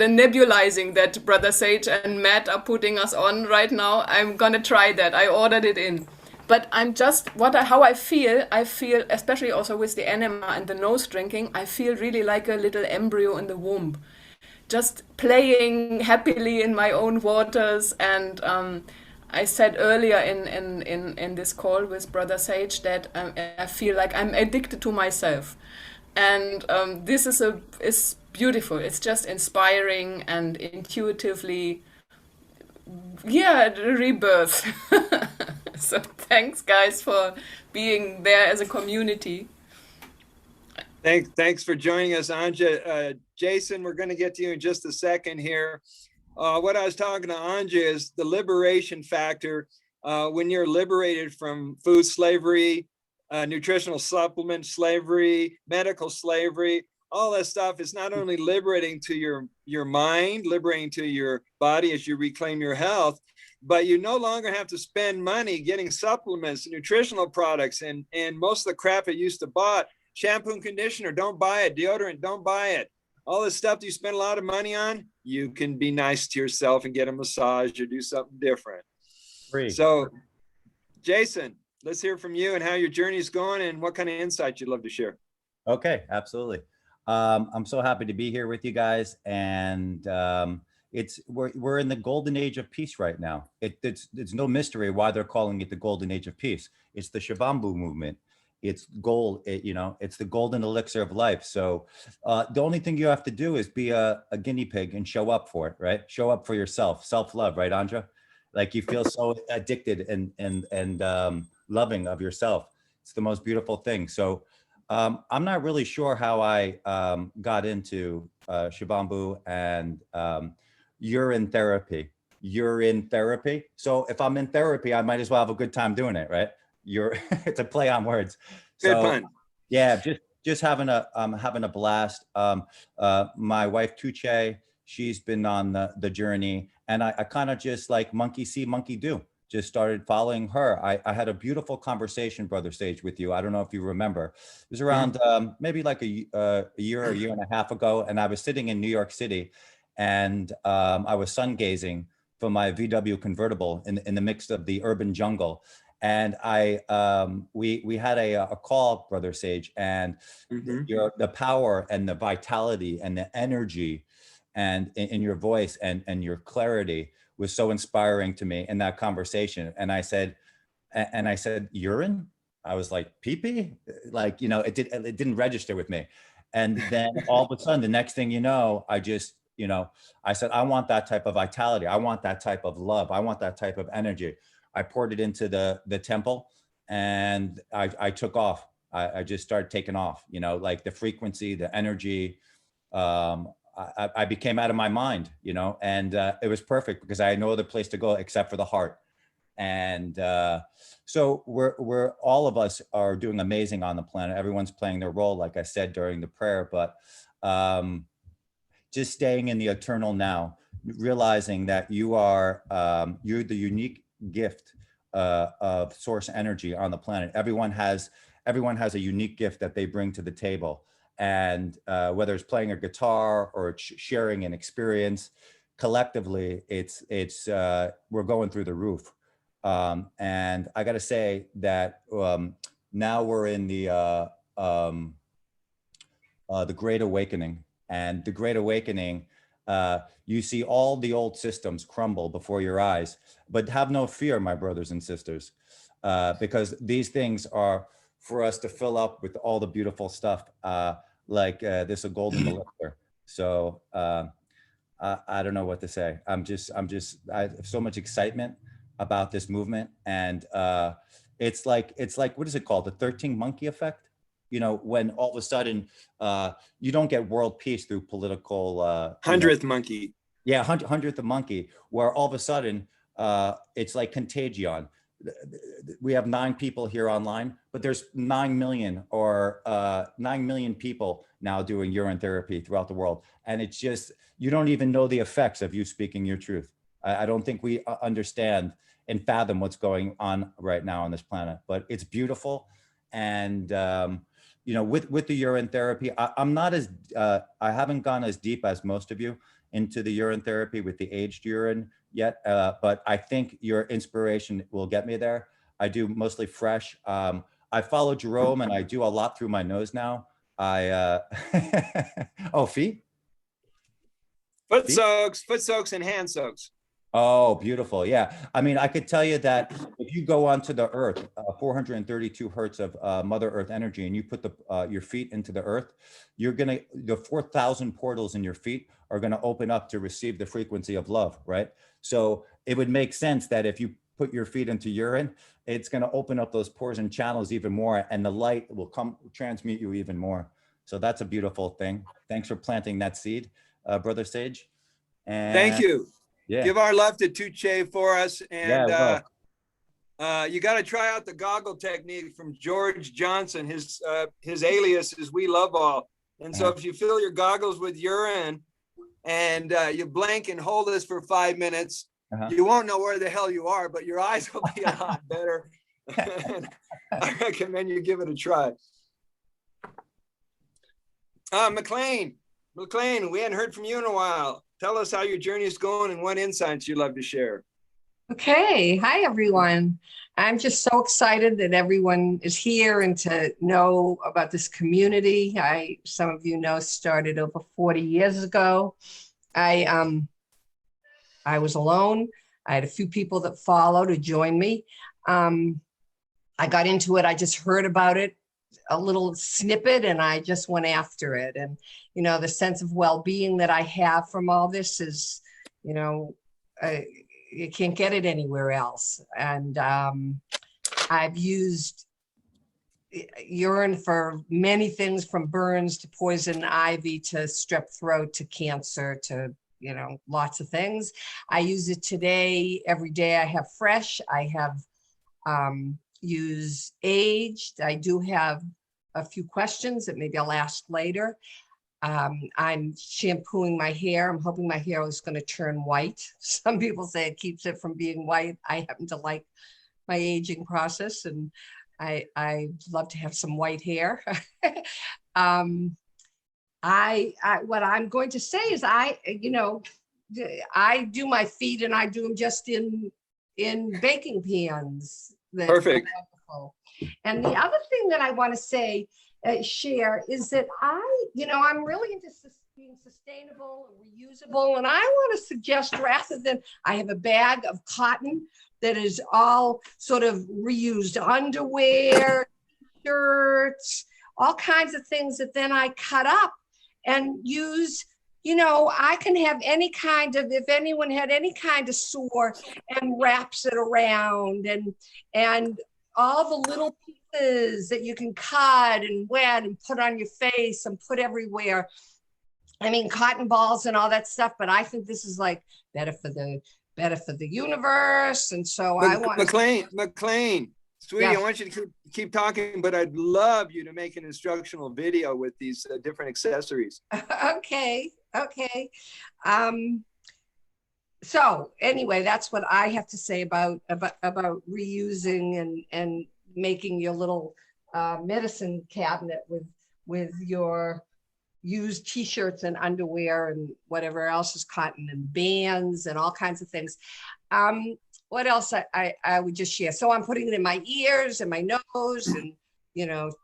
nebulizing that Brother Sage and Matt are putting us on right now. I'm gonna try that. I ordered it in. But I'm just, how I feel, especially also with the enema and the nose drinking, I feel really like a little embryo in the womb. Just playing happily in my own waters. And I said earlier in this call with Brother Sage that I feel like I'm addicted to myself. And this is beautiful. It's just inspiring and intuitively, yeah, rebirth. So thanks guys for being there as a community. Thanks for joining us, Anja. Jason, we're going to get to you in just a second here. What I was talking to Anja is the liberation factor. When you're liberated from food slavery, nutritional supplement slavery, medical slavery, all that stuff is not only liberating to your mind, liberating to your body as you reclaim your health, but you no longer have to spend money getting supplements, nutritional products, and most of the crap it used to buy. Shampoo and conditioner, don't buy it. Deodorant, don't buy it. All this stuff that you spend a lot of money on, you can be nice to yourself and get a massage or do something different. Free. So, Jason, let's hear from you and how your journey is going and what kind of insights you'd love to share. Okay, absolutely. I'm so happy to be here with you guys, and we're in the golden age of peace right now. It's no mystery why they're calling it the golden age of peace. It's the Shivambu movement. It's gold, it's the golden elixir of life. So the only thing you have to do is be a guinea pig and show up for it, right? Show up for yourself, self-love, right, Andra? Like you feel so addicted and loving of yourself. It's the most beautiful thing. So I'm not really sure how I got into Shivambu and urine therapy. So if I'm in therapy, I might as well have a good time doing it, right? It's a play on words. Good So fun. yeah, just having a blast. My wife Tuche, she's been on the journey, and I kind of just like monkey see, monkey do. Just started following her. I had a beautiful conversation, Brother Sage, with you. I don't know if you remember. It was around maybe like a year and a half ago, and I was sitting in New York City, and I was sun gazing from my VW convertible in the midst of the urban jungle. And we had a call, Brother Sage, and the power and the vitality and the energy and in your voice and your clarity was so inspiring to me in that conversation. And I said, urine? I was like, pee-pee? Like, it didn't register with me. And then all of a sudden, the next thing you know, I just, I said, I want that type of vitality. I want that type of love. I want that type of energy. I poured it into the temple, and I took off. I just started taking off, like the frequency, the energy. I became out of my mind, and it was perfect because I had no other place to go except for the heart. And so we're all of us are doing amazing on the planet. Everyone's playing their role, like I said during the prayer, but just staying in the eternal now, realizing that you're the unique gift of source energy on the planet. Everyone has a unique gift that they bring to the table. And whether it's playing a guitar or sharing an experience, collectively, we're going through the roof. And I got to say that now we're in the Great Awakening. And the Great Awakening, you see all the old systems crumble before your eyes, but have no fear, my brothers and sisters, because these things are for us to fill up with all the beautiful stuff, like this a golden elixir. So I don't know what to say. I have so much excitement about this movement, and it's like what is it called? The 13 monkey effect. When all of a sudden you don't get world peace through political 100th monkey. Yeah, 100th monkey, where all of a sudden it's like contagion. We have 9 people here online, but there's 9 million or 9 million people now doing urine therapy throughout the world. And it's just, you don't even know the effects of you speaking your truth. I don't think we understand and fathom what's going on right now on this planet, but it's beautiful. And, with the urine therapy, I'm not as, I haven't gone as deep as most of you into the urine therapy with the aged urine yet, but I think your inspiration will get me there. I do mostly fresh. I follow Jerome, and I do a lot through my nose now. Oh, feet? Foot soaks and hand soaks. Oh, beautiful. Yeah. I mean, I could tell you that if you go onto the earth, 432 hertz of Mother Earth energy, and you put your feet into the earth, the 4,000 portals in your feet are going to open up to receive the frequency of love, right? So it would make sense that if you put your feet into urine, it's going to open up those pores and channels even more, and the light will transmute you even more. So that's a beautiful thing. Thanks for planting that seed, Brother Sage. And thank you. Yeah. Give our love to Tuche for us. And you got to try out the Goggle Technique from George Johnson. His alias is We Love All. And so if you fill your goggles with urine and you blink and hold this for 5 minutes, you won't know where the hell you are, but your eyes will be a lot better. I recommend you give it a try. McLean, we hadn't heard from you in a while. Tell us how your journey is going and what insights you'd love to share. Okay. Hi, everyone. I'm just so excited that everyone is here and to know about this community. Some of you know, started over 40 years ago. I was alone. I had a few people that followed or joined me. I got into it. I just heard about it, a little snippet, and I just went after it. And, the sense of well-being that I have from all this is, you can't get it anywhere else. And I've used urine for many things, from burns to poison ivy to strep throat to cancer to, lots of things. I use it today, every day. I have fresh. I have used aged. I do have a few questions that maybe I'll ask later. I'm shampooing my hair. I'm hoping my hair is going to turn white. Some people say it keeps it from being white. I happen to like my aging process, and I love to have some white hair. What I'm going to say is I do my feet, and I do them just in baking pans. that's Perfect. wonderful. And the other thing that I want to say, share, is that I'm really into being sustainable and reusable. And I want to suggest, rather than, I have a bag of cotton that is all sort of reused underwear, shirts, all kinds of things that then I cut up and use. I can have any kind of, if anyone had any kind of sore, and wraps it around, and all the little pieces that you can cut and wet and put on your face and put everywhere. I mean, cotton balls and all that stuff, but I think this is like better for the universe. And so I want McLean, sweetie, yes. I want you to keep talking, but I'd love you to make an instructional video with these different accessories. Okay. So anyway, that's what I have to say about reusing and making your little medicine cabinet with your used t-shirts and underwear and whatever else is cotton and bands and all kinds of things. What else I would just share? So I'm putting it in my ears and my nose and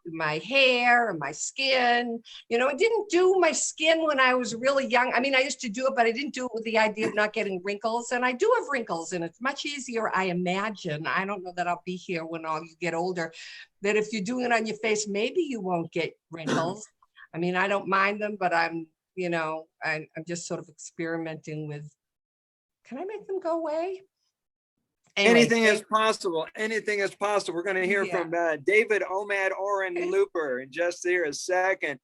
my hair and my skin. I didn't do my skin when I was really young. I mean, I used to do it, but I didn't do it with the idea of not getting wrinkles. And I do have wrinkles, and it's much easier, I imagine. I don't know that I'll be here when all you get older, that if you're doing it on your face, maybe you won't get wrinkles. I mean, I don't mind them, but I'm just sort of experimenting with, can I make them go away? Anyway, anything is possible. Anything is possible. We're going to hear from David Omad Oren Looper in just here a second.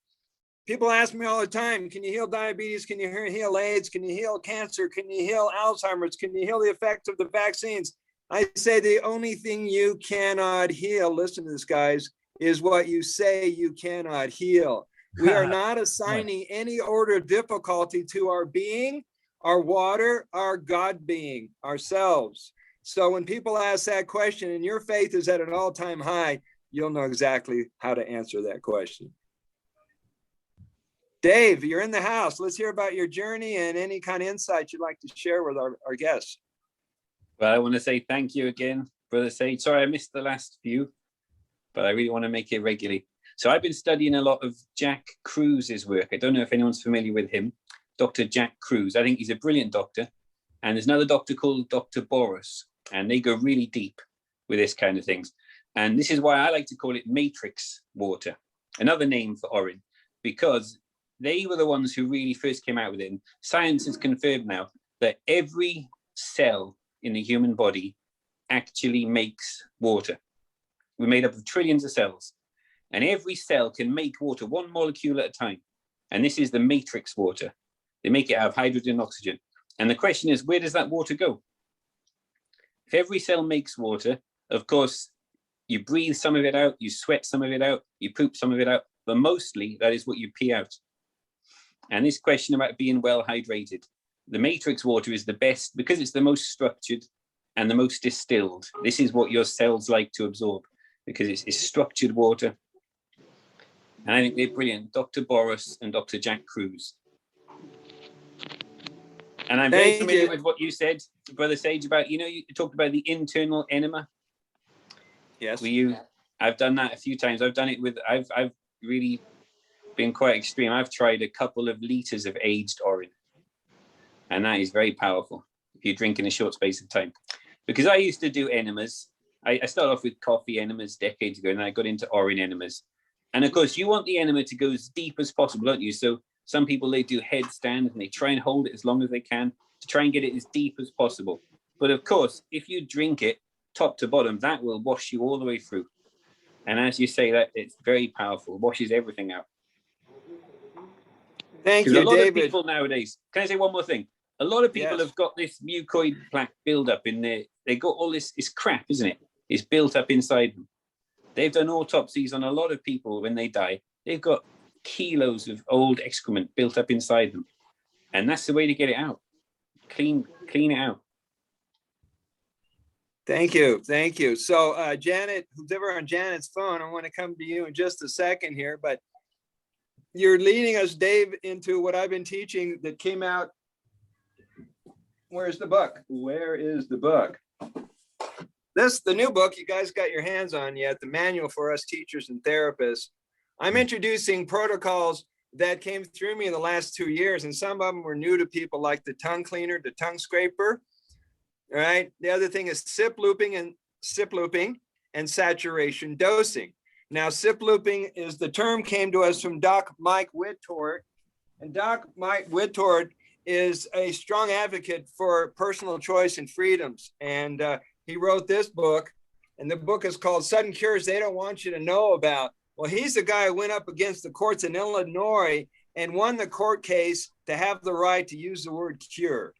People ask me all the time, can you heal diabetes? Can you heal AIDS? Can you heal cancer? Can you heal Alzheimer's? Can you heal the effects of the vaccines? I say the only thing you cannot heal, listen to this, guys, is what you say you cannot heal. We are not assigning any order of difficulty to our being, our water, our God being, ourselves. So when people ask that question and your faith is at an all-time high, you'll know exactly how to answer that question. Dave, you're in the house. Let's hear about your journey and any kind of insights you'd like to share with our guests. Well, I want to say thank you again, Brother Sage. Sorry, I missed the last few, but I really want to make it regularly. So I've been studying a lot of Jack Kruse's work. I don't know if anyone's familiar with him, Dr. Jack Kruse. I think he's a brilliant doctor. And there's another doctor called Dr. Boris, and they go really deep with this kind of things. And this is why I like to call it matrix water, another name for Urine, because they were the ones who really first came out with it. And science has confirmed now that every cell in the human body actually makes water. We're made up of trillions of cells, and every cell can make water, one molecule at a time. And this is the matrix water. They make it out of hydrogen and oxygen. And the question is, where does that water go? If every cell makes water, of course, you breathe some of it out, you sweat some of it out, you poop some of it out, but mostly that is what you pee out. And this question about being well hydrated, the matrix water is the best because it's the most structured and the most distilled. This is what your cells like to absorb because it's structured water. And I think they're brilliant, Dr. Boris and Dr. Jack Kruse. And I'm very familiar with what you said, Brother Sage, about, you talked about the internal enema. Yes. I've done that a few times. I've done it with, I've really been quite extreme. I've tried a couple of liters of aged Urine. And that is very powerful if you drink in a short space of time. Because I used to do enemas. I started off with coffee enemas decades ago, and then I got into Urine enemas. And of course, you want the enema to go as deep as possible, don't you? So some people, they do headstands and they try and hold it as long as they can to try and get it as deep as possible. But of course, if you drink it top to bottom, that will wash you all the way through. And as you say, that it's very powerful, washes everything out. Thank you, David. A lot of people nowadays, can I say one more thing? A lot of people have got this mucoid plaque buildup in there. They got all this, it's crap, isn't it? It's built up inside them. They've done autopsies on a lot of people when they die. They've got kilos of old excrement built up inside them. And that's the way to get it out. Clean it out. Thank you. So Janet, who's ever on Janet's phone, I want to come to you in just a second here, but you're leading us, Dave, into what I've been teaching that came out. Where's the book? Where is the book? the new book you guys got your hands on yet, the manual for us teachers and therapists. I'm introducing protocols that came through me in the last 2 years, and some of them were new to people, like the tongue cleaner, the tongue scraper. All right. The other thing is sip looping and saturation dosing. Now, sip looping is the term came to us from Doc Mike Whittord, and Doc Mike Whittord is a strong advocate for personal choice and freedoms. And he wrote this book, and the book is called Sudden Cures They Don't Want You to Know About. Well, he's the guy who went up against the courts in Illinois and won the court case to have the right to use the word cure.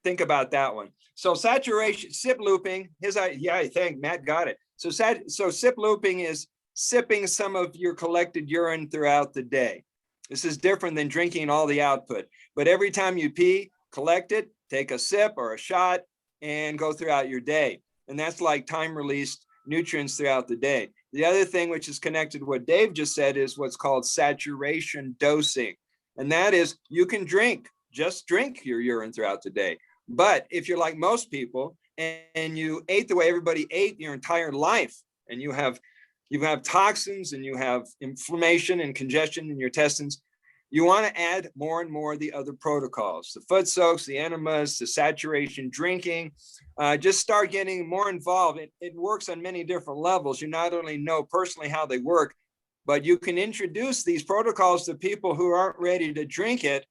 Think about that one. So saturation, sip looping, I think Matt got it. So sip looping is sipping some of your collected urine throughout the day. This is different than drinking all the output. But every time you pee, collect it, take a sip or a shot, and go throughout your day. And that's like time-released nutrients throughout the day. The other thing, which is connected to what Dave just said, is what's called saturation dosing. And that is, you can just drink your urine throughout the day. But if you're like most people and you ate the way everybody ate your entire life, and you have toxins and you have inflammation and congestion in your intestines, you want to add more and more of the other protocols, the foot soaks, the enemas, the saturation drinking. Just start getting more involved. It works on many different levels. You not only know personally how they work, but you can introduce these protocols to people who aren't ready to drink it,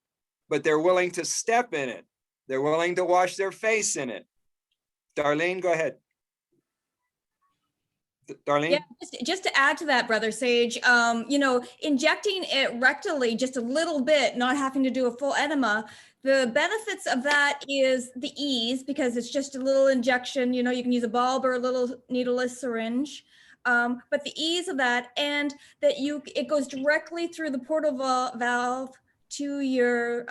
but they're willing to step in it. They're willing to wash their face in it. Darlene, go ahead. Darlene? Yeah, just to add to that, Brother Sage, injecting it rectally just a little bit, not having to do a full enema, the benefits of that is the ease, because it's just a little injection. You can use a bulb or a little needleless syringe. But the ease of that, and that it goes directly through the portal valve to your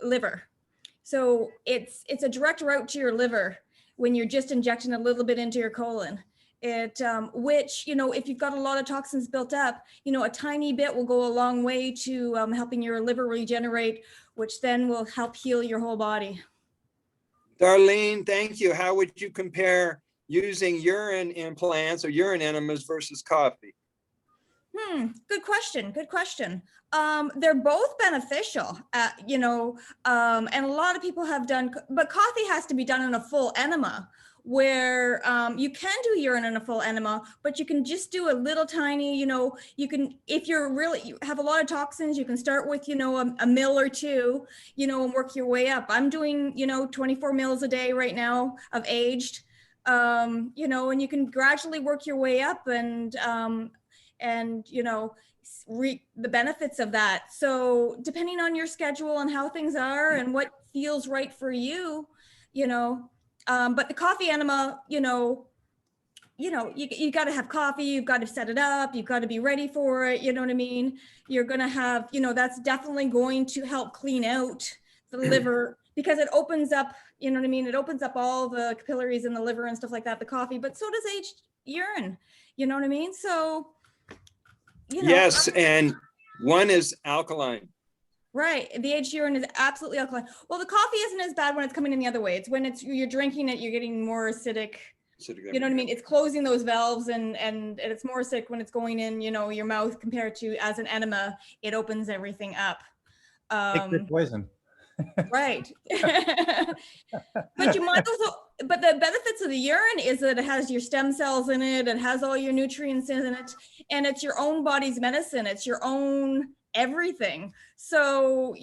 liver. So it's a direct route to your liver when you're just injecting a little bit into your colon. Which, if you've got a lot of toxins built up, a tiny bit will go a long way to helping your liver regenerate, which then will help heal your whole body. Darlene, thank you. How would you compare using urine implants or urine enemas versus coffee? Good question. Good question. They're both beneficial, and a lot of people have done, but coffee has to be done in a full enema, where you can do urine in a full enema, but you can just do a little tiny, you can, if you have a lot of toxins, you can start with, a mil or two, and work your way up. I'm doing, 24 mils a day right now of aged, and you can gradually work your way up and reap the benefits of that. So depending on your schedule and how things are and what feels right for you, but the coffee enema, you got to have coffee, you've got to set it up, you've got to be ready for it. You know what I mean? You're going to have, that's definitely going to help clean out the liver, because it opens up, it opens up all the capillaries in the liver and stuff like that, the coffee, but so does aged urine. You know what I mean? So, yes, and one is alkaline. Right. The aged urine is absolutely alkaline. Well, the coffee isn't as bad when it's coming in the other way. It's when you're drinking it, you're getting more acidic. You know what I mean? It's closing those valves, and it's more acidic when it's going in, your mouth, compared to as an enema, it opens everything up. Liquid poison. Right. But you might also, but the benefits of the urine is that it has your stem cells in it, it has all your nutrients in it, and it's your own body's medicine. It's your own everything. So,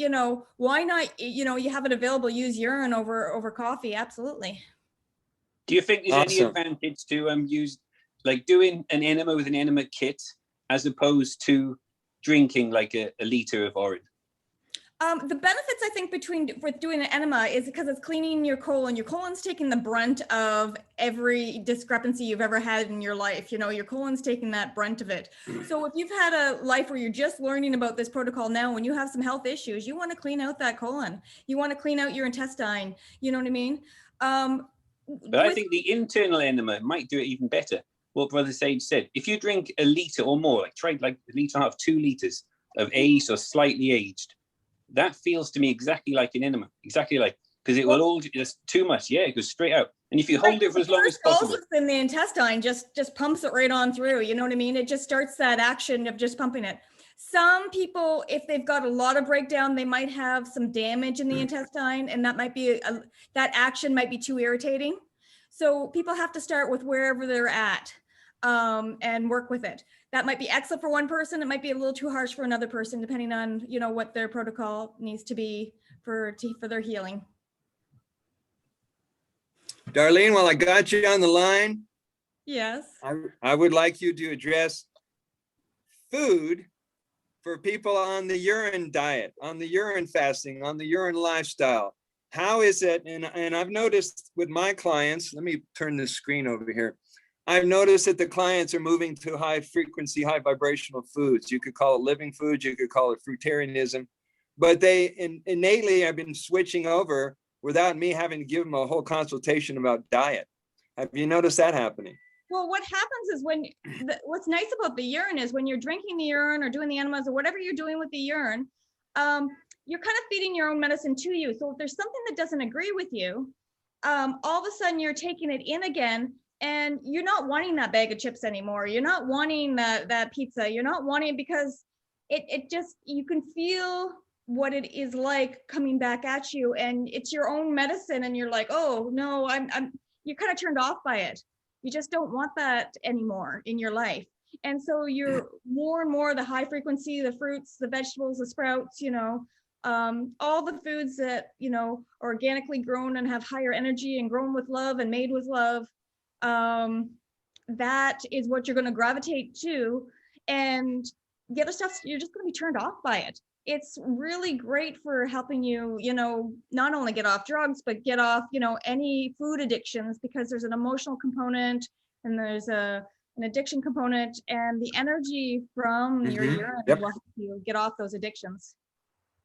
why not, you have it available, use urine over coffee. Absolutely. Do you think there's any advantage to use, like doing an enema with an enema kit as opposed to drinking like a liter of Urine? The benefits, I think, with doing an enema is because it's cleaning your colon. Your colon's taking the brunt of every discrepancy you've ever had in your life. Your colon's taking that brunt of it. So if you've had a life where you're just learning about this protocol now, when you have some health issues, you want to clean out that colon. You want to clean out your intestine. You know what I mean? But I think the internal enema might do it even better. What Brother Sage said, if you drink a liter or more, try like a liter and a half, 2 liters of aged or slightly aged, that feels to me exactly like an enema, exactly like, because it will all just too much. Yeah, it goes straight out. And if you hold it for as long as possible. In the intestine just pumps it right on through. You know what I mean? It just starts that action of just pumping it. Some people, if they've got a lot of breakdown, they might have some damage in the intestine, and that might be that action might be too irritating. So people have to start with wherever they're at and work with it. That might be excellent for one person. It might be a little too harsh for another person, depending on, you know, what their protocol needs to be for their healing. Darlene, while I got you on the line, yes, I would like you to address food for people on the urine diet, on the urine fasting, on the urine lifestyle. How is it? And I've noticed with my clients, let me turn this screen over here. I've noticed that the clients are moving to high frequency, high vibrational foods. You could call it living foods, you could call it fruitarianism, but they innately have been switching over without me having to give them a whole consultation about diet. Have you noticed that happening? Well, what happens is what's nice about the urine is when you're drinking the urine or doing the enemas or whatever you're doing with the urine, you're kind of feeding your own medicine to you. So if there's something that doesn't agree with you, all of a sudden you're taking it in again, and you're not wanting that bag of chips anymore. You're not wanting that pizza. You're not wanting, because it just, you can feel what it is like coming back at you, and it's your own medicine, and you're like, oh no, you're kind of turned off by it. You just don't want that anymore in your life. And so you're more and more the high frequency, the fruits, the vegetables, the sprouts, you know, all the foods that, you know, are organically grown and have higher energy and grown with love and made with love. That is what you're going to gravitate to. And the other stuff, you're just going to be turned off by it. It's really great for helping you, you know, not only get off drugs, but get off, you know, any food addictions, because there's an emotional component and there's an addiction component, and the energy from your urine will help you get off those addictions.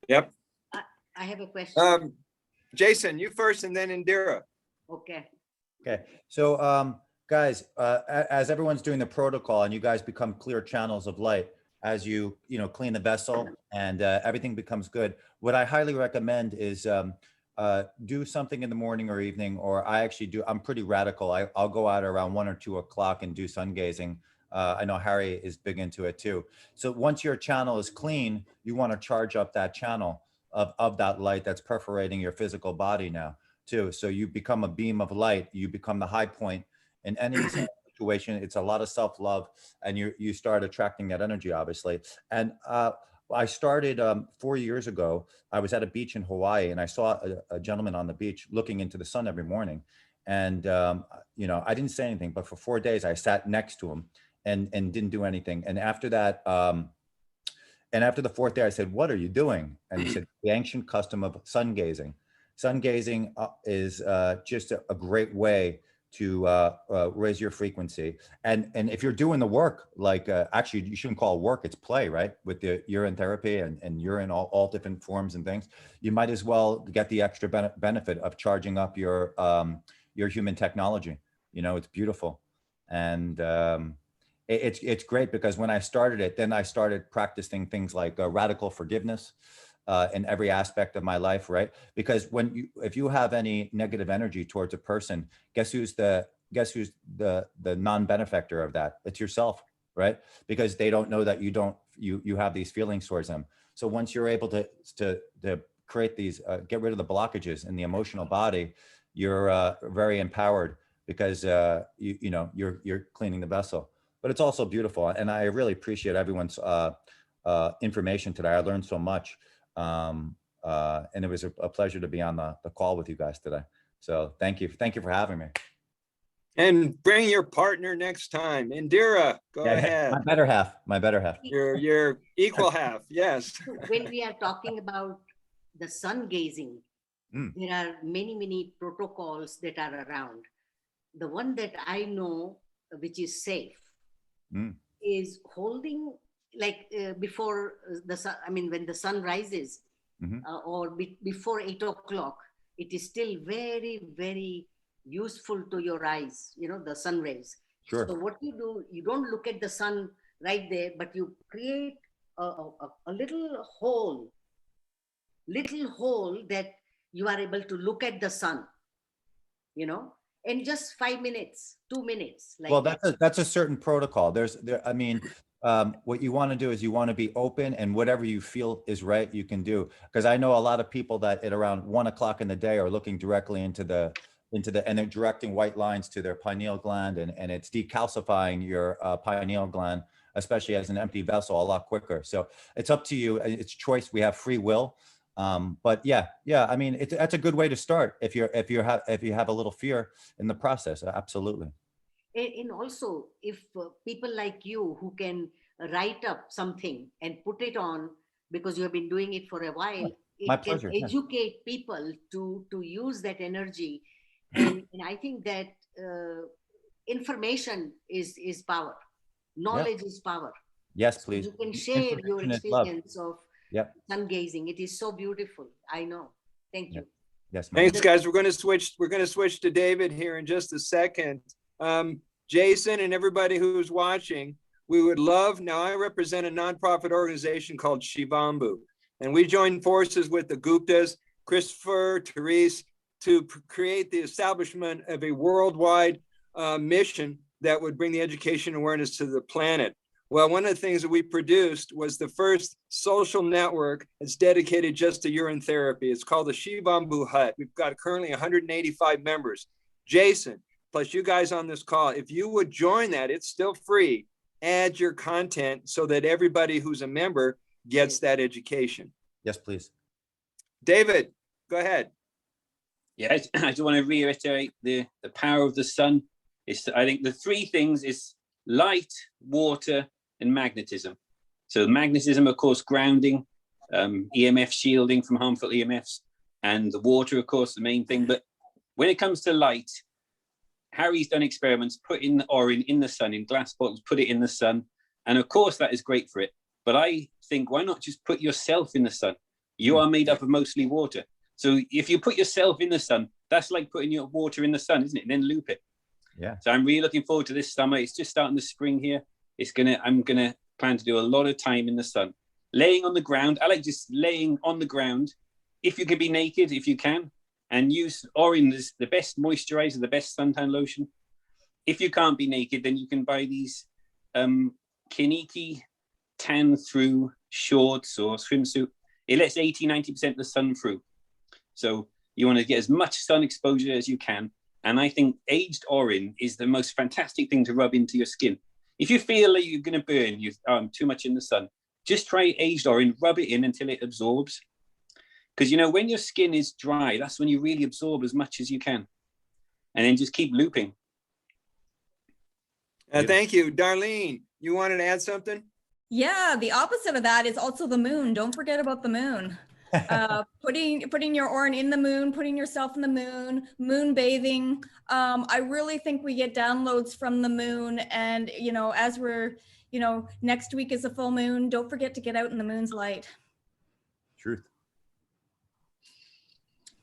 Yep. I have a question. Jason, you first, and then Indira. Okay. Okay. So, guys, as everyone's doing the protocol and you guys become clear channels of light, as you clean the vessel and everything becomes good, what I highly recommend is do something in the morning or evening, or I'm pretty radical. I'll go out around 1 or 2 o'clock and do sun gazing. I know Harry is big into it too. So once your channel is clean, you want to charge up that channel of that light that's perforating your physical body now too. So you become a beam of light. You become the high point in any situation. It's a lot of self-love, and you start attracting that energy, obviously. And I started 4 years ago. I was at a beach in Hawaii, and I saw a gentleman on the beach looking into the sun every morning. And I didn't say anything, but for 4 days I sat next to him and didn't do anything. And after that, and after the 4th day, I said, "What are you doing?" And he said, "The ancient custom of sun gazing." Sun gazing is just a great way to raise your frequency. And if you're doing the work, like actually you shouldn't call it work, it's play, right? With the urine therapy and urine, all different forms and things, you might as well get the extra benefit of charging up your human technology. It's beautiful. And it's great, because when I started it, then I started practicing things like radical forgiveness in every aspect of my life, right? Because if you have any negative energy towards a person, guess who's the non-benefactor of that? It's yourself, right? Because they don't know that you have these feelings towards them. So once you're able to create these, get rid of the blockages in the emotional body, you're very empowered, because you're cleaning the vessel. But it's also beautiful, and I really appreciate everyone's information today. I learned so much. And it was a pleasure to be on the call with you guys today. So thank you for having me. And bring your partner next time. Indira, go ahead. My better half. Your equal half, yes. When we are talking about the sun gazing, there are many protocols that are around. The one that I know, which is safe, is holding, like before the sun, when the sun rises, or before 8 o'clock, it is still very, very useful to your eyes, the sun rays. Sure. So what you do, you don't look at the sun right there, but you create a little hole that you are able to look at the sun, in just 5 minutes, 2 minutes. Like Well, that. that's a certain protocol. I mean, what you want to do is you want to be open, and whatever you feel is right, you can do. Because I know a lot of people that at around 1 o'clock in the day are looking directly into the, and they're directing white lines to their pineal gland, and it's decalcifying your pineal gland, especially as an empty vessel, a lot quicker. So it's up to you. It's choice. We have free will. But yeah, I mean, that's a good way to start if you have a little fear in the process. Absolutely. And also, if people like you who can write up something and put it on, because you have been doing it for a while, My it can pleasure. educate people to use that energy. And I think that information is power. Knowledge is power. Yes, please. You can share your Information is love. experience of Yep. sun gazing. It is so beautiful. I know. Thank you. Yes. Thanks, guys. We're going to switch to David here in just a second. Jason and everybody who's watching, we would love, now I represent a nonprofit organization called Shivambu, and we joined forces with the Guptas, Christopher, Therese, to create the establishment of a worldwide mission that would bring the education awareness to the planet. Well, one of the things that we produced was the first social network that's dedicated just to urine therapy. It's called the Shivambu Hut. We've got currently 185 members. Jason, plus you guys on this call, if you would join that, it's still free. Add your content so that everybody who's a member gets that education. Yes, please. David, go ahead. Yeah, I just want to reiterate the power of the sun. I think the three things is light, water, and magnetism. So magnetism, of course, grounding, EMF shielding from harmful EMFs, and the water, of course, the main thing. But when it comes to light, Harry's done experiments, put in the Urine in the sun, in glass bottles, put it in the sun. And of course, that is great for it. But I think, why not just put yourself in the sun? You are made up of mostly water. So if you put yourself in the sun, that's like putting your water in the sun, isn't it? And then loop it. Yeah. So I'm really looking forward to this summer. It's just starting the spring here. I'm gonna plan to do a lot of time in the sun, laying on the ground. I like just laying on the ground. If you can be naked, if you can, and use Urine as the best moisturizer, the best suntan lotion. If you can't be naked, then you can buy these Kiniki tan through shorts or swimsuit. It lets 80-90% of the sun through. So you want to get as much sun exposure as you can. And I think aged Urine is the most fantastic thing to rub into your skin. If you feel like you're going to burn, too much in the sun, just try aged Urine, rub it in until it absorbs. Because, when your skin is dry, that's when you really absorb as much as you can. And then just keep looping. Thank you. Darlene, you wanted to add something? Yeah, the opposite of that is also the moon. Don't forget about the moon. Putting your Urine in the moon, putting yourself in the moon bathing. I really think we get downloads from the moon, and as we're next week is a full moon, don't forget to get out in the moon's light. Truth.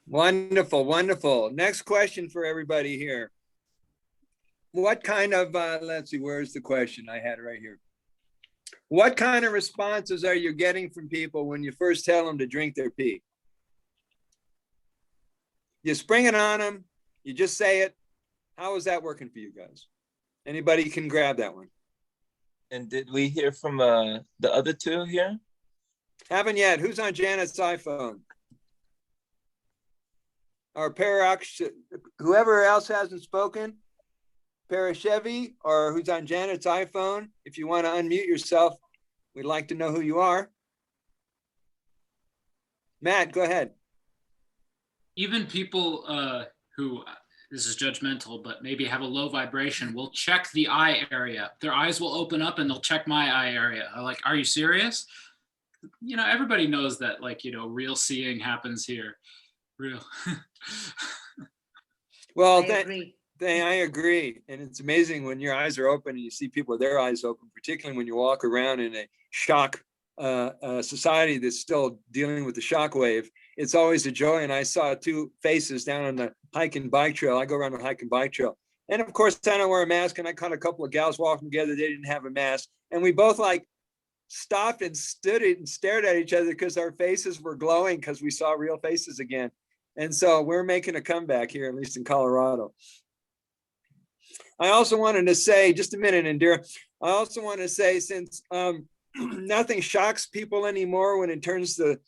Wonderful. Next question for everybody here. What kind of let's see, where's the question? I had it right here. What kind of responses are you getting from people when you first tell them to drink their pee? You spring it on them, you just say it. How is that working for you guys? Anybody can grab that one. And did we hear from the other two here? Haven't yet. Who's on Janet's iPhone? Or Parax, whoever else hasn't spoken, Parashevi, or who's on Janet's iPhone. If you want to unmute yourself, we'd like to know who you are. Matt, go ahead. Even people who, this is judgmental, but maybe have a low vibration will check the eye area. Their eyes will open up and they'll check my eye area. I'm like, are you serious? Everybody knows that, real seeing happens here. Real. Well, I agree. And it's amazing when your eyes are open and you see people with their eyes open, particularly when you walk around in a shock society that's still dealing with the shock wave. It's always a joy. And I saw two faces down on the hike and bike trail. I go around the hike and bike trail. And of course, I don't wear a mask. And I caught a couple of gals walking together. They didn't have a mask. And we both stopped and stood and stared at each other because our faces were glowing because we saw real faces again. And so we're making a comeback here, at least in Colorado. I also wanted to say, just a minute, Indira. I also want to say, since nothing shocks people anymore when it turns to,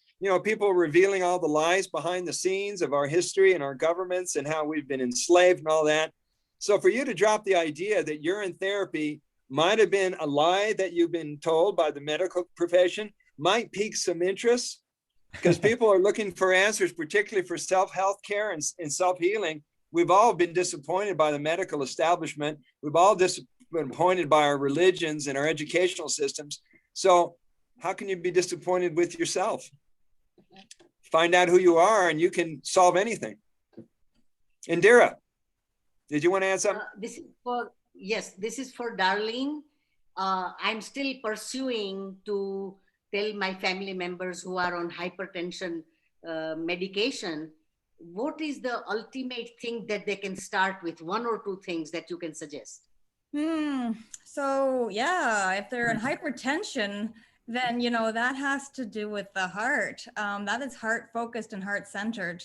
people revealing all the lies behind the scenes of our history and our governments and how we've been enslaved and all that. So for you to drop the idea that urine therapy might have been a lie that you've been told by the medical profession might pique some interest, because people are looking for answers, particularly for self-health care and self-healing. We've all been disappointed by the medical establishment. We've all been disappointed by our religions and our educational systems. So how can you be disappointed with yourself? Find out who you are and you can solve anything. Indira, did you want to add something? This is for Darlene. I'm still pursuing to tell my family members who are on hypertension medication, what is the ultimate thing that they can start with? One or two things that you can suggest? So yeah, if they're in hypertension, then, that has to do with the heart. That is heart focused and heart centered.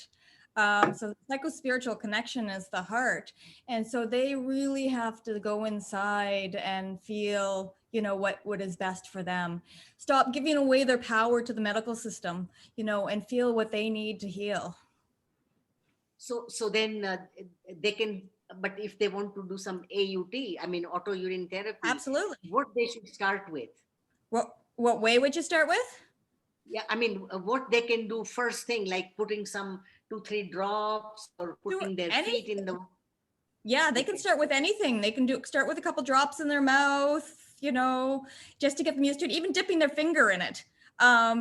So the psychospiritual connection is the heart. And so they really have to go inside and feel, what is best for them. Stop giving away their power to the medical system, and feel what they need to heal. So then they can, but if they want to do some AUT, I mean, auto urine therapy. Absolutely. What they should start with? What way would you start with? Yeah, I mean, what they can do first thing, like putting some 2-3 drops or putting their feet in the. Yeah, they can start with anything. They can start with a couple drops in their mouth, just to get them used to it, even dipping their finger in it.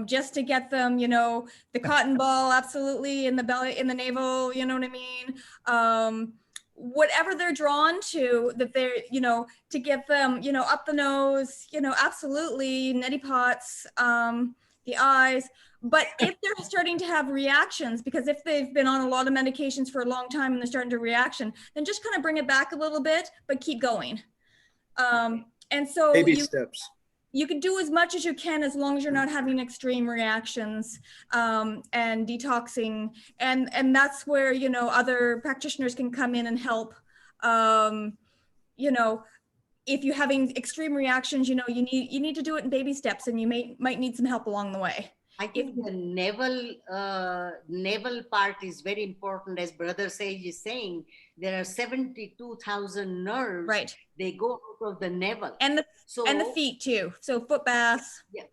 Just to get them, the cotton ball, absolutely, in the belly, in the navel, you know what I mean? Whatever they're drawn to, that they're, to get them, up the nose, absolutely, neti pots, the eyes. But if they're starting to have reactions, because if they've been on a lot of medications for a long time and they're starting to reaction, then just kind of bring it back a little bit, but keep going. And so baby steps. You can do as much as you can as long as you're not having extreme reactions, and detoxing. And that's where, other practitioners can come in and help. If you're having extreme reactions, you need to do it in baby steps, and you might need some help along the way. I think the navel part is very important. As Brother Sage is saying, there are 72,000 nerves. Right. They go out of the navel. And the feet too. So foot baths. Yeah.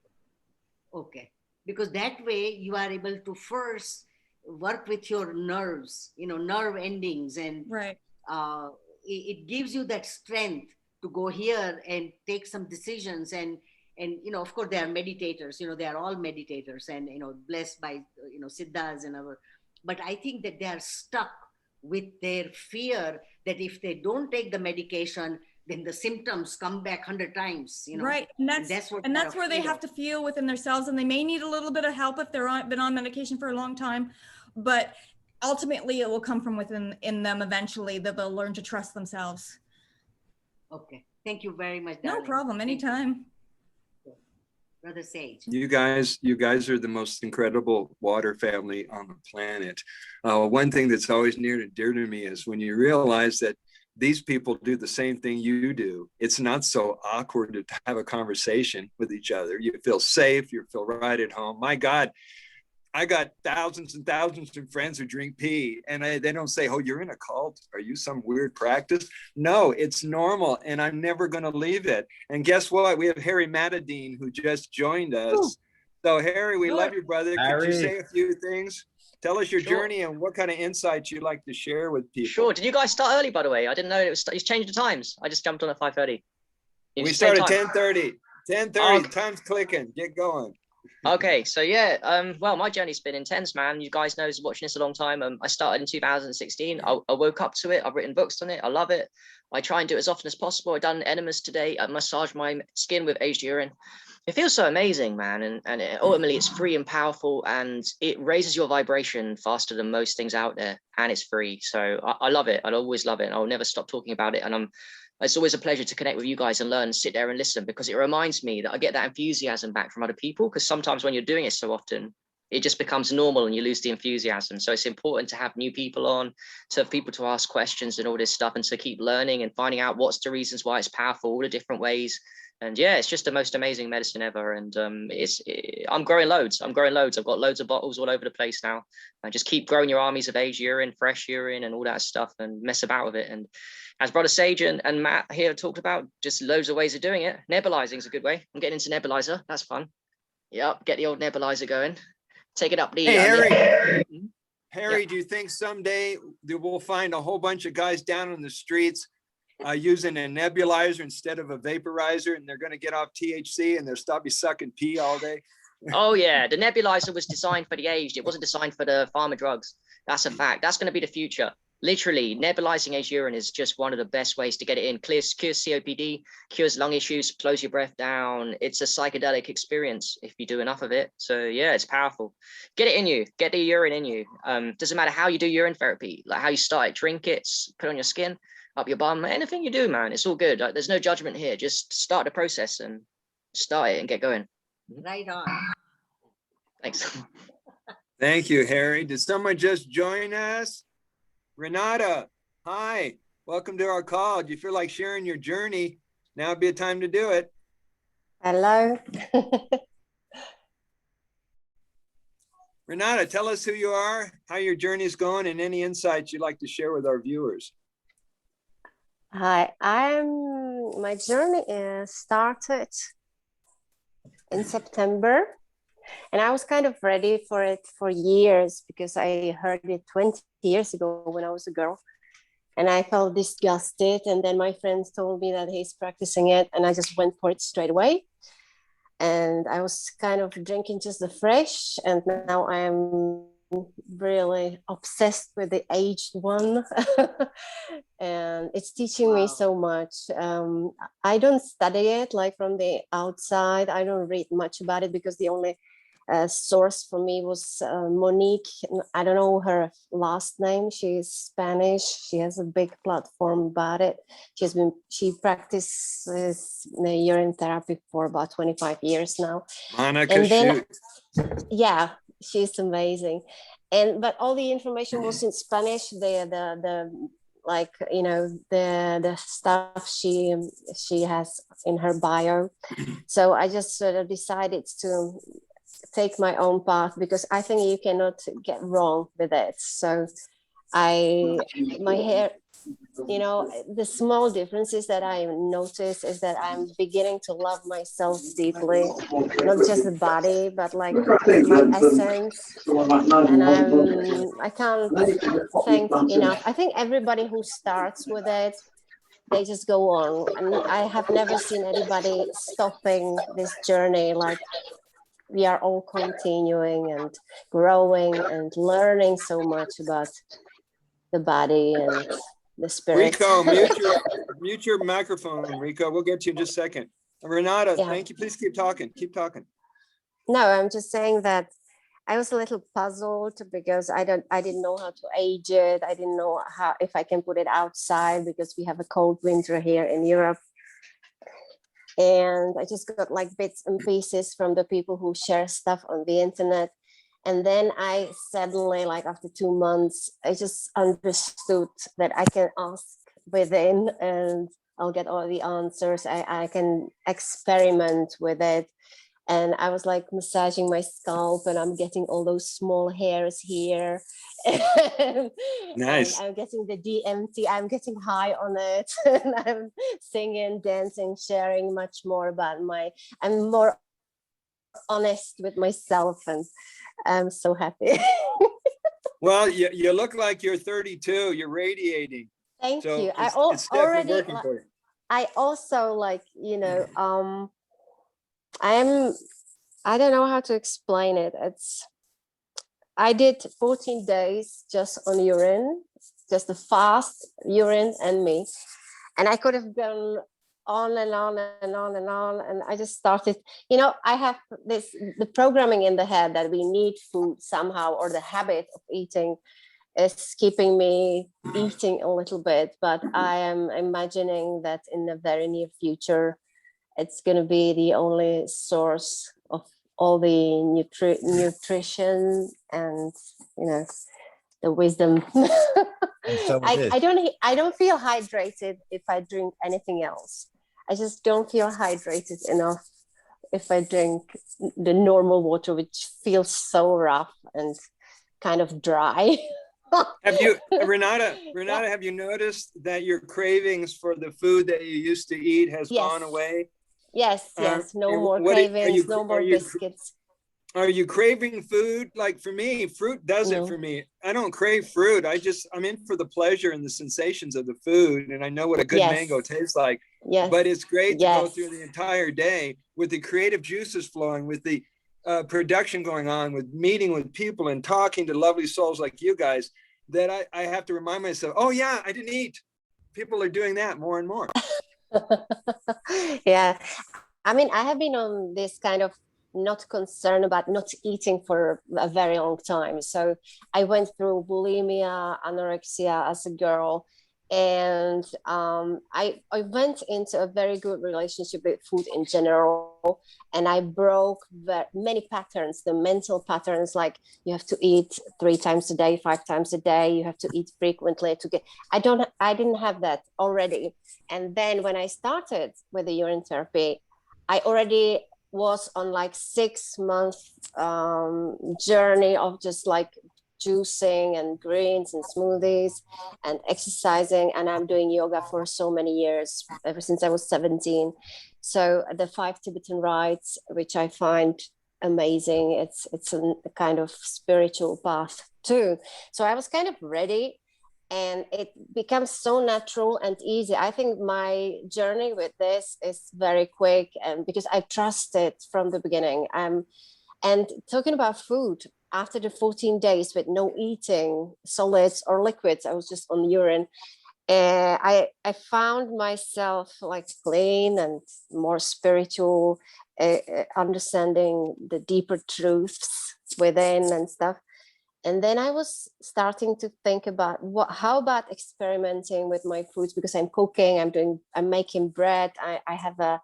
Okay. Because that way you are able to first work with your nerves, nerve endings, and right. It gives you that strength to go here and take some decisions. And of course they are meditators, they are all meditators, and blessed by siddhas and our, but I think that they are stuck with their fear that if they don't take the medication, then the symptoms come back 100 times, Right. And that's where they have to feel within themselves, and they may need a little bit of help if they're been on medication for a long time, but ultimately it will come from within them eventually, that they'll learn to trust themselves. Okay. Thank you very much, darling. No problem. Anytime. Brother Sage. You guys are the most incredible water family on the planet. One thing that's always near and dear to me is when you realize that these people do the same thing you do. It's not so awkward to have a conversation with each other. You feel safe. You feel right at home. My God, I got thousands and thousands of friends who drink pee, and they don't say, "Oh, you're in a cult. Are you some weird practice?" No, it's normal, and I'm never going to leave it. And guess what? We have Harry Matadine, who just joined us. Ooh. So Harry, we love you, brother. Harry. Could you say a few things? Tell us your journey and what kind of insights you'd like to share with people. Sure. Did you guys start early, by the way? I didn't know it's changed the times. I just jumped on at 5:30. We started at 10:30. 10:30. Time's clicking. Get going. Okay, so yeah, well, my journey's been intense, man. You guys know, watching this a long time. I started in 2016. I woke up to it. I've written books on it. I love it. I try and do it as often as possible. I've done enemas today. I massage my skin with aged urine. It feels so amazing, man. And ultimately, it's free and powerful, and it raises your vibration faster than most things out there. And it's free. So I love it. I'll always love it. And I'll never stop talking about it. And it's always a pleasure to connect with you guys and learn, sit there and listen, because it reminds me that I get that enthusiasm back from other people. Because sometimes when you're doing it so often, it just becomes normal and you lose the enthusiasm. So it's important to have new people on, to have people to ask questions and all this stuff, and to keep learning and finding out what's the reasons why it's powerful, all the different ways. And yeah, it's just the most amazing medicine ever. And I'm growing loads. I've got loads of bottles all over the place now. And just keep growing your armies of age urine, fresh urine, and all that stuff, and mess about with it. And as Brother Sage and Matt here talked about, just loads of ways of doing it. Nebulizing is a good way. I'm getting into nebulizer. That's fun. Yep, get the old nebulizer going. Take it up the. Hey, Harry. Mm-hmm. Harry, Yep. do you think someday that we'll find a whole bunch of guys down on the streets using a nebulizer instead of a vaporizer, and they're going to get off THC and they'll stop be sucking pee all day? Oh yeah, the nebulizer was designed for the aged. It wasn't designed for the pharma drugs. That's a fact. That's going to be the future. Literally, nebulizing aged urine is just one of the best ways to get it in. Cures COPD, cures lung issues, slows your breath down. It's a psychedelic experience if you do enough of it. So yeah, it's powerful. Get it in you. Get the urine in you. Doesn't matter how you do urine therapy, like how you start it, drink it, put it on your skin, up your bum, anything you do, man. It's all good. Like, there's no judgment here. Just start the process and start it and get going. Right on. Thanks. Thank you, Harry. Did someone just join us? Renata, hi. Welcome to our call. Do you feel like sharing your journey? Now would be a time to do it. Hello. Renata, tell us who you are, how your journey is going, and any insights you'd like to share with our viewers. Hi, my journey started in September, and I was kind of ready for it for years because I heard it 20 years ago when I was a girl, and I felt disgusted. And then my friends told me that he's practicing it, and I just went for it straight away. And I was kind of drinking just the fresh, and now I'm really obsessed with the aged one. And it's teaching me so much. I don't study it like from the outside. I don't read much about it because the only source for me was Monique. I don't know her last name. She's Spanish. She has a big platform about it. She practices urine therapy for about 25 years now. Monica, and then, yeah, she's amazing. But all the information was in Spanish. The like, you know, the stuff she has in her bio. So I just sort of decided to take my own path because I think you cannot get wrong with it. So my hair, you know, the small differences that I notice is that I'm beginning to love myself deeply, not just the body, but like my essence. And I can't thank enough. I think everybody who starts with it, they just go on. And I have never seen anybody stopping this journey. Like, we are all continuing and growing and learning so much about the body and the spirit. Rico, mute your microphone, Rico. We'll get to you in just a second. Renata, Yeah. Thank you. Please keep talking. Keep talking. No, I'm just saying that I was a little puzzled because I didn't know how to age it. I didn't know if I can put it outside because we have a cold winter here in Europe. And I just got like bits and pieces from the people who share stuff on the internet. And then I suddenly, like after 2 months, I just understood that I can ask within and I'll get all the answers. I can experiment with it. And I was like massaging my scalp and I'm getting all those small hairs here. Nice. And I'm getting the DMT, I'm getting high on it. And I'm singing, dancing, sharing much more about I'm more honest with myself and I'm so happy. Well, you look like you're 32, you're radiating. Thank so you. It's definitely working for you. I also like, you know, I don't know how to explain it. I did 14 days just on urine, just the fast urine and me. And I could have gone on and on and on and on. And I just started, you know, I have the programming in the head that we need food somehow, or the habit of eating is keeping me eating a little bit. But I am imagining that in the very near future, it's going to be the only source of all the nutrition and, you know, the wisdom. So I don't feel hydrated if I drink anything else. I just don't feel hydrated enough if I drink the normal water, which feels so rough and kind of dry. Have you, Renata, have you noticed that your cravings for the food that you used to eat has gone away? Yes, no more cravings, no more biscuits. Are you craving food? Like for me, fruit does it for me. I don't crave fruit. I'm in for the pleasure and the sensations of the food. And I know what a good mango tastes like. Yes. But it's great to go through the entire day with the creative juices flowing, with the production going on, with meeting with people and talking to lovely souls like you guys, that I have to remind myself, oh yeah, I didn't eat. People are doing that more and more. Yeah. I mean, I have been on this kind of not concerned about not eating for a very long time. So I went through bulimia, anorexia as a girl. And I went into a very good relationship with food in general. And I broke many patterns, the mental patterns, like you have to eat 3 times a day, 5 times a day. You have to eat frequently to get, I didn't have that already. And then when I started with the urine therapy, I already was on like 6-month journey of just like juicing and greens and smoothies and exercising, and I'm doing yoga for so many years, ever since I was 17. So the 5 Tibetan rites, which I find amazing, it's a kind of spiritual path too. So I was kind of ready, and it becomes so natural and easy. I think my journey with this is very quick, and because I trusted from the beginning. And talking about food, after the 14 days with no eating solids or liquids, I was just on urine. I found myself like clean and more spiritual, understanding the deeper truths within and stuff. And then I was starting to think about how about experimenting with my foods, because I'm cooking, I'm making bread. I have a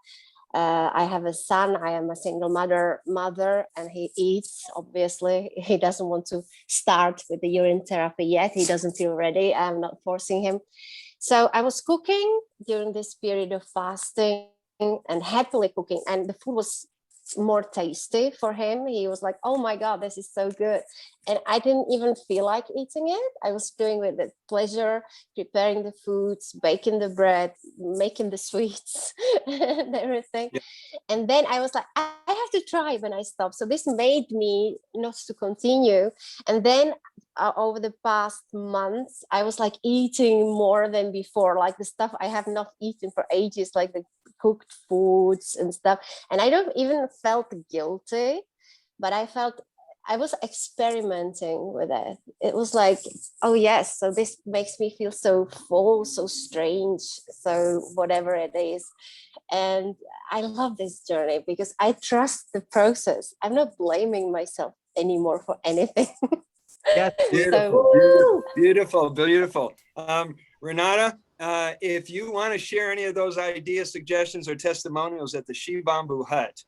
son. I am a single mother, and he eats. Obviously, he doesn't want to start with the urine therapy yet. He doesn't feel ready. I'm not forcing him. So I was cooking during this period of fasting and happily cooking, and the food was more tasty for him. He was like, oh my God, this is so good. And I didn't even feel like eating it. I was doing with the pleasure, preparing the foods, baking the bread, making the sweets and everything. Yeah. And then I was like, I have to try when I stopped. So this made me not to continue. And then over the past months, I was like eating more than before, like the stuff I have not eaten for ages, like the cooked foods and stuff. And I don't even felt guilty, but I was experimenting with it. It was like, oh yes, so this makes me feel so full, so strange, so whatever it is. And I love this journey because I trust the process. I'm not blaming myself anymore for anything. That's beautiful, beautiful. Renata, if you want to share any of those ideas, suggestions, or testimonials at the Shivambu Hut,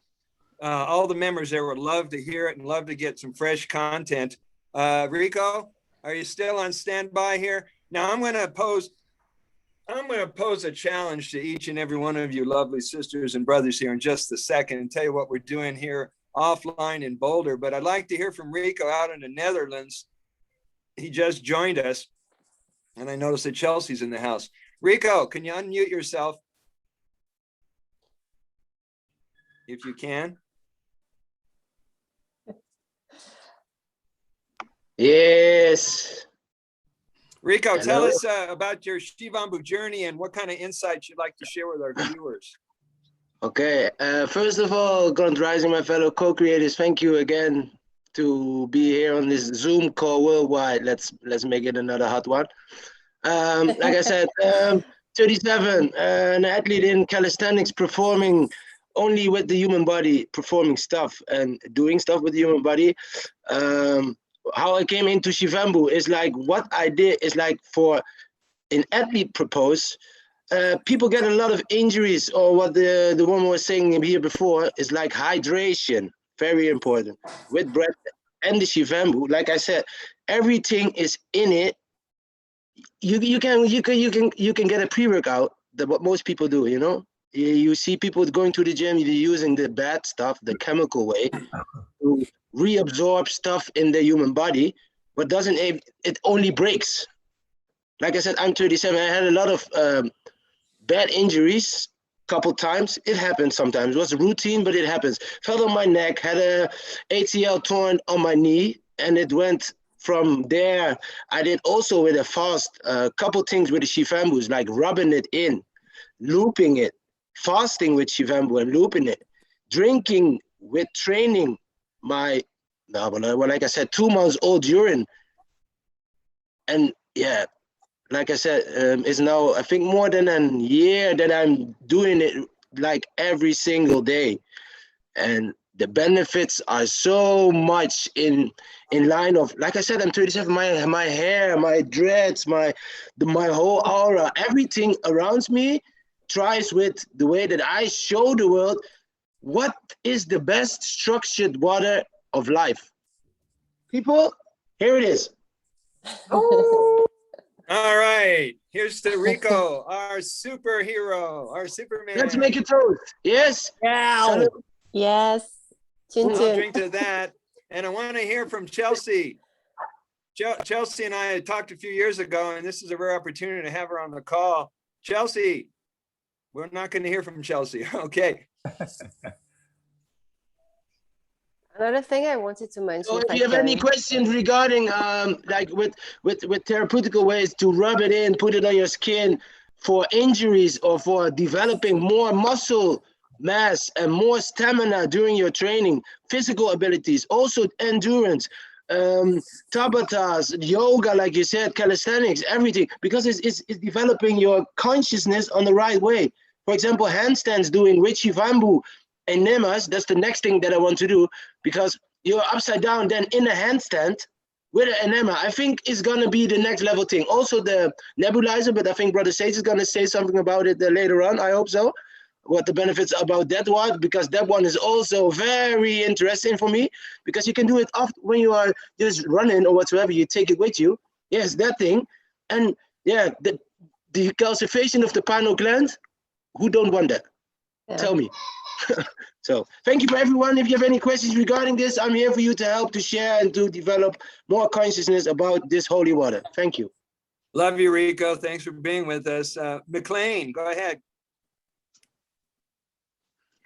all the members there would love to hear it and love to get some fresh content. Rico, are you still on standby here? Now I'm going to pose a challenge to each and every one of you lovely sisters and brothers here in just a second and tell you what we're doing here offline in Boulder. But I'd like to hear from Rico out in the Netherlands. He just joined us, and I noticed that Chelsea's in the house. Rico, can you unmute yourself? If you can. Yes. Rico, tell us about your Shivambu journey and what kind of insights you'd like to share with our viewers. Okay. First of all, Grand Rising, my fellow co-creators, thank you again to be here on this Zoom call worldwide. Let's make it another hot one. Like I said, 37, an athlete in calisthenics, performing only with the human body, performing stuff and doing stuff with the human body. How I came into Shivambu is like what I did is like for an athlete purpose. People get a lot of injuries, or what the woman was saying here before is like hydration. very important. With breath and the Shivambu, like I said, everything is in it. You can get a pre-workout, what most people do, you know. You see people going to the gym, they're using the bad stuff, the chemical way, to reabsorb stuff in the human body, but doesn't, it only breaks. Like I said, I'm 37. I had a lot of bad injuries, couple times. It happens sometimes. It was routine, but it happens. Fell on my neck, had a ACL torn on my knee, and it went from there. I did also with a fast, couple things with the Shivambus, like rubbing it in, looping it, fasting with Shivambu and looping it, drinking with training my, well, like I said, 2 months old urine. And yeah, like I said, it's now, I think, more than a year that I'm doing it like every single day. And the benefits are so much in line of, like I said, I'm 37, my hair, my dreads, my whole aura, everything around me tries with the way that I show the world what is the best structured water of life. People, here it is. All right, here's to Rico, our superhero, our Superman. Let's make a toast. Yes. Yeah. Yes. Chin I'll chin. drink to that. And I want to hear from Chelsea. Chelsea and I had talked a few years ago, and this is a rare opportunity to have her on the call. Chelsea, we're not going to hear from Chelsea. Okay. Another thing I wanted to mention. So if you have any questions regarding like with therapeutical ways to rub it in, put it on your skin for injuries or for developing more muscle mass and more stamina during your training, physical abilities, also endurance, tabatas, yoga, like you said, calisthenics, everything, because it's developing your consciousness on the right way. For example, handstands doing with Shivambu and Enemas, that's the next thing that I want to do, because you're upside down then in a handstand with an enema. I think is gonna be the next level thing. Also the nebulizer, but I think Brother Sage is gonna say something about it later on, I hope so. What the benefits about that one, because that one is also very interesting for me, because you can do it often when you are just running or whatsoever, you take it with you. Yes, that thing. And yeah, the calcification of the pineal gland, who don't want that? Yeah. Tell me. So thank you for everyone. If you have any questions regarding this, I'm here for you to help, to share, and to develop more consciousness about this holy water. Thank you. Love you, Rico. Thanks for being with us. McLean, go ahead.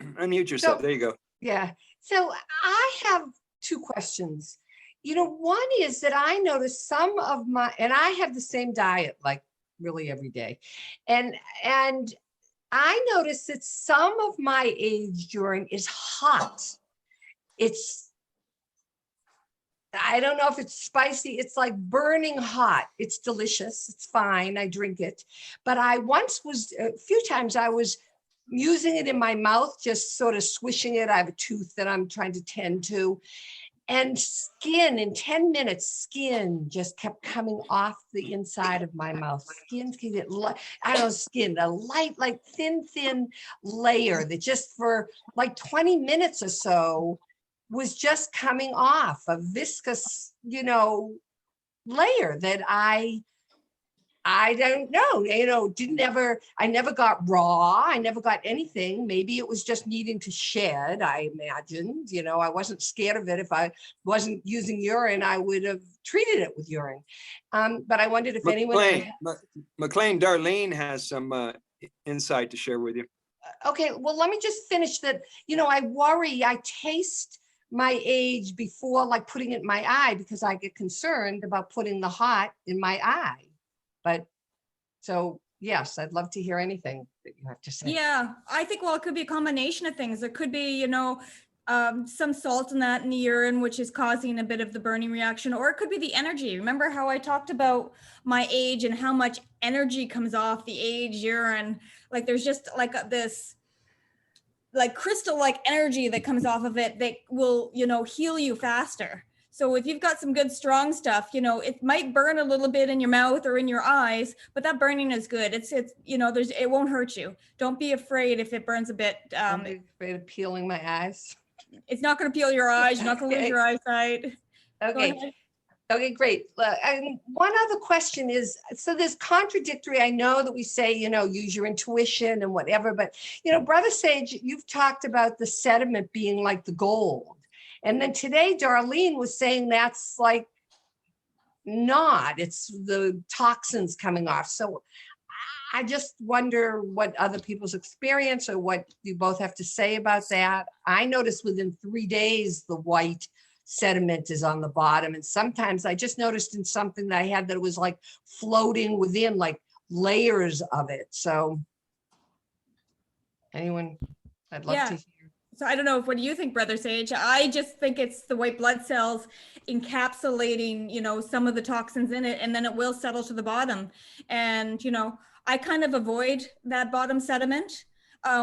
Unmute yourself. There you go. Yeah. So I have two questions. You know, one is that I noticed some of my, and I have the same diet like really every day. And I noticed that some of my age urine is hot. It's, I don't know if it's spicy. It's like burning hot. It's delicious. It's fine. I drink it. But I once was, a few times I was using it in my mouth, just sort of swishing it. I have a tooth that I'm trying to tend to. And skin, in 10 minutes, skin just kept coming off the inside of my mouth. Skin, I don't know, skin, a light, like thin layer that just for like 20 minutes or so was just coming off, a viscous, you know, layer that I don't know, you know, I never got raw. I never got anything. Maybe it was just needing to shed, I imagined. You know, I wasn't scared of it. If I wasn't using urine, I would have treated it with urine. But I wondered if anyone... McLean, Darlene has some insight to share with you. Okay, well, let me just finish that. You know, I worry, I taste my age before like putting it in my eye because I get concerned about putting the hot in my eye. But so, yes, I'd love to hear anything that you have to say. Yeah, I think, well, it could be a combination of things. It could be, you know, some salt in the urine, which is causing a bit of the burning reaction, or it could be the energy. Remember how I talked about my age and how much energy comes off the age urine? Like there's just like this like crystal-like energy that comes off of it that will, you know, heal you faster. So if you've got some good strong stuff, you know, it might burn a little bit in your mouth or in your eyes, but that burning is good. It's you know, it won't hurt you. Don't be afraid if it burns a bit. Don't be afraid of peeling my eyes. it's not going to peel your eyes. You're not going to lose your eyesight. Okay. Okay, great. And one other question is, so there's contradictory. I know that we say, use your intuition and whatever, but, Brother Sage, you've talked about the sediment being like the gold. And then today, Darlene was saying that's like not, it's the toxins coming off. So I just wonder what other people's experience or what you both have to say about that. I noticed within 3 days, the white sediment is on the bottom. And sometimes I just noticed in something that I had that it was like floating within like layers of it. So anyone, I'd love to hear. So I don't know, what do you think, Brother Sage? I just think it's the white blood cells encapsulating, some of the toxins in it, and then it will settle to the bottom. And, I kind of avoid that bottom sediment.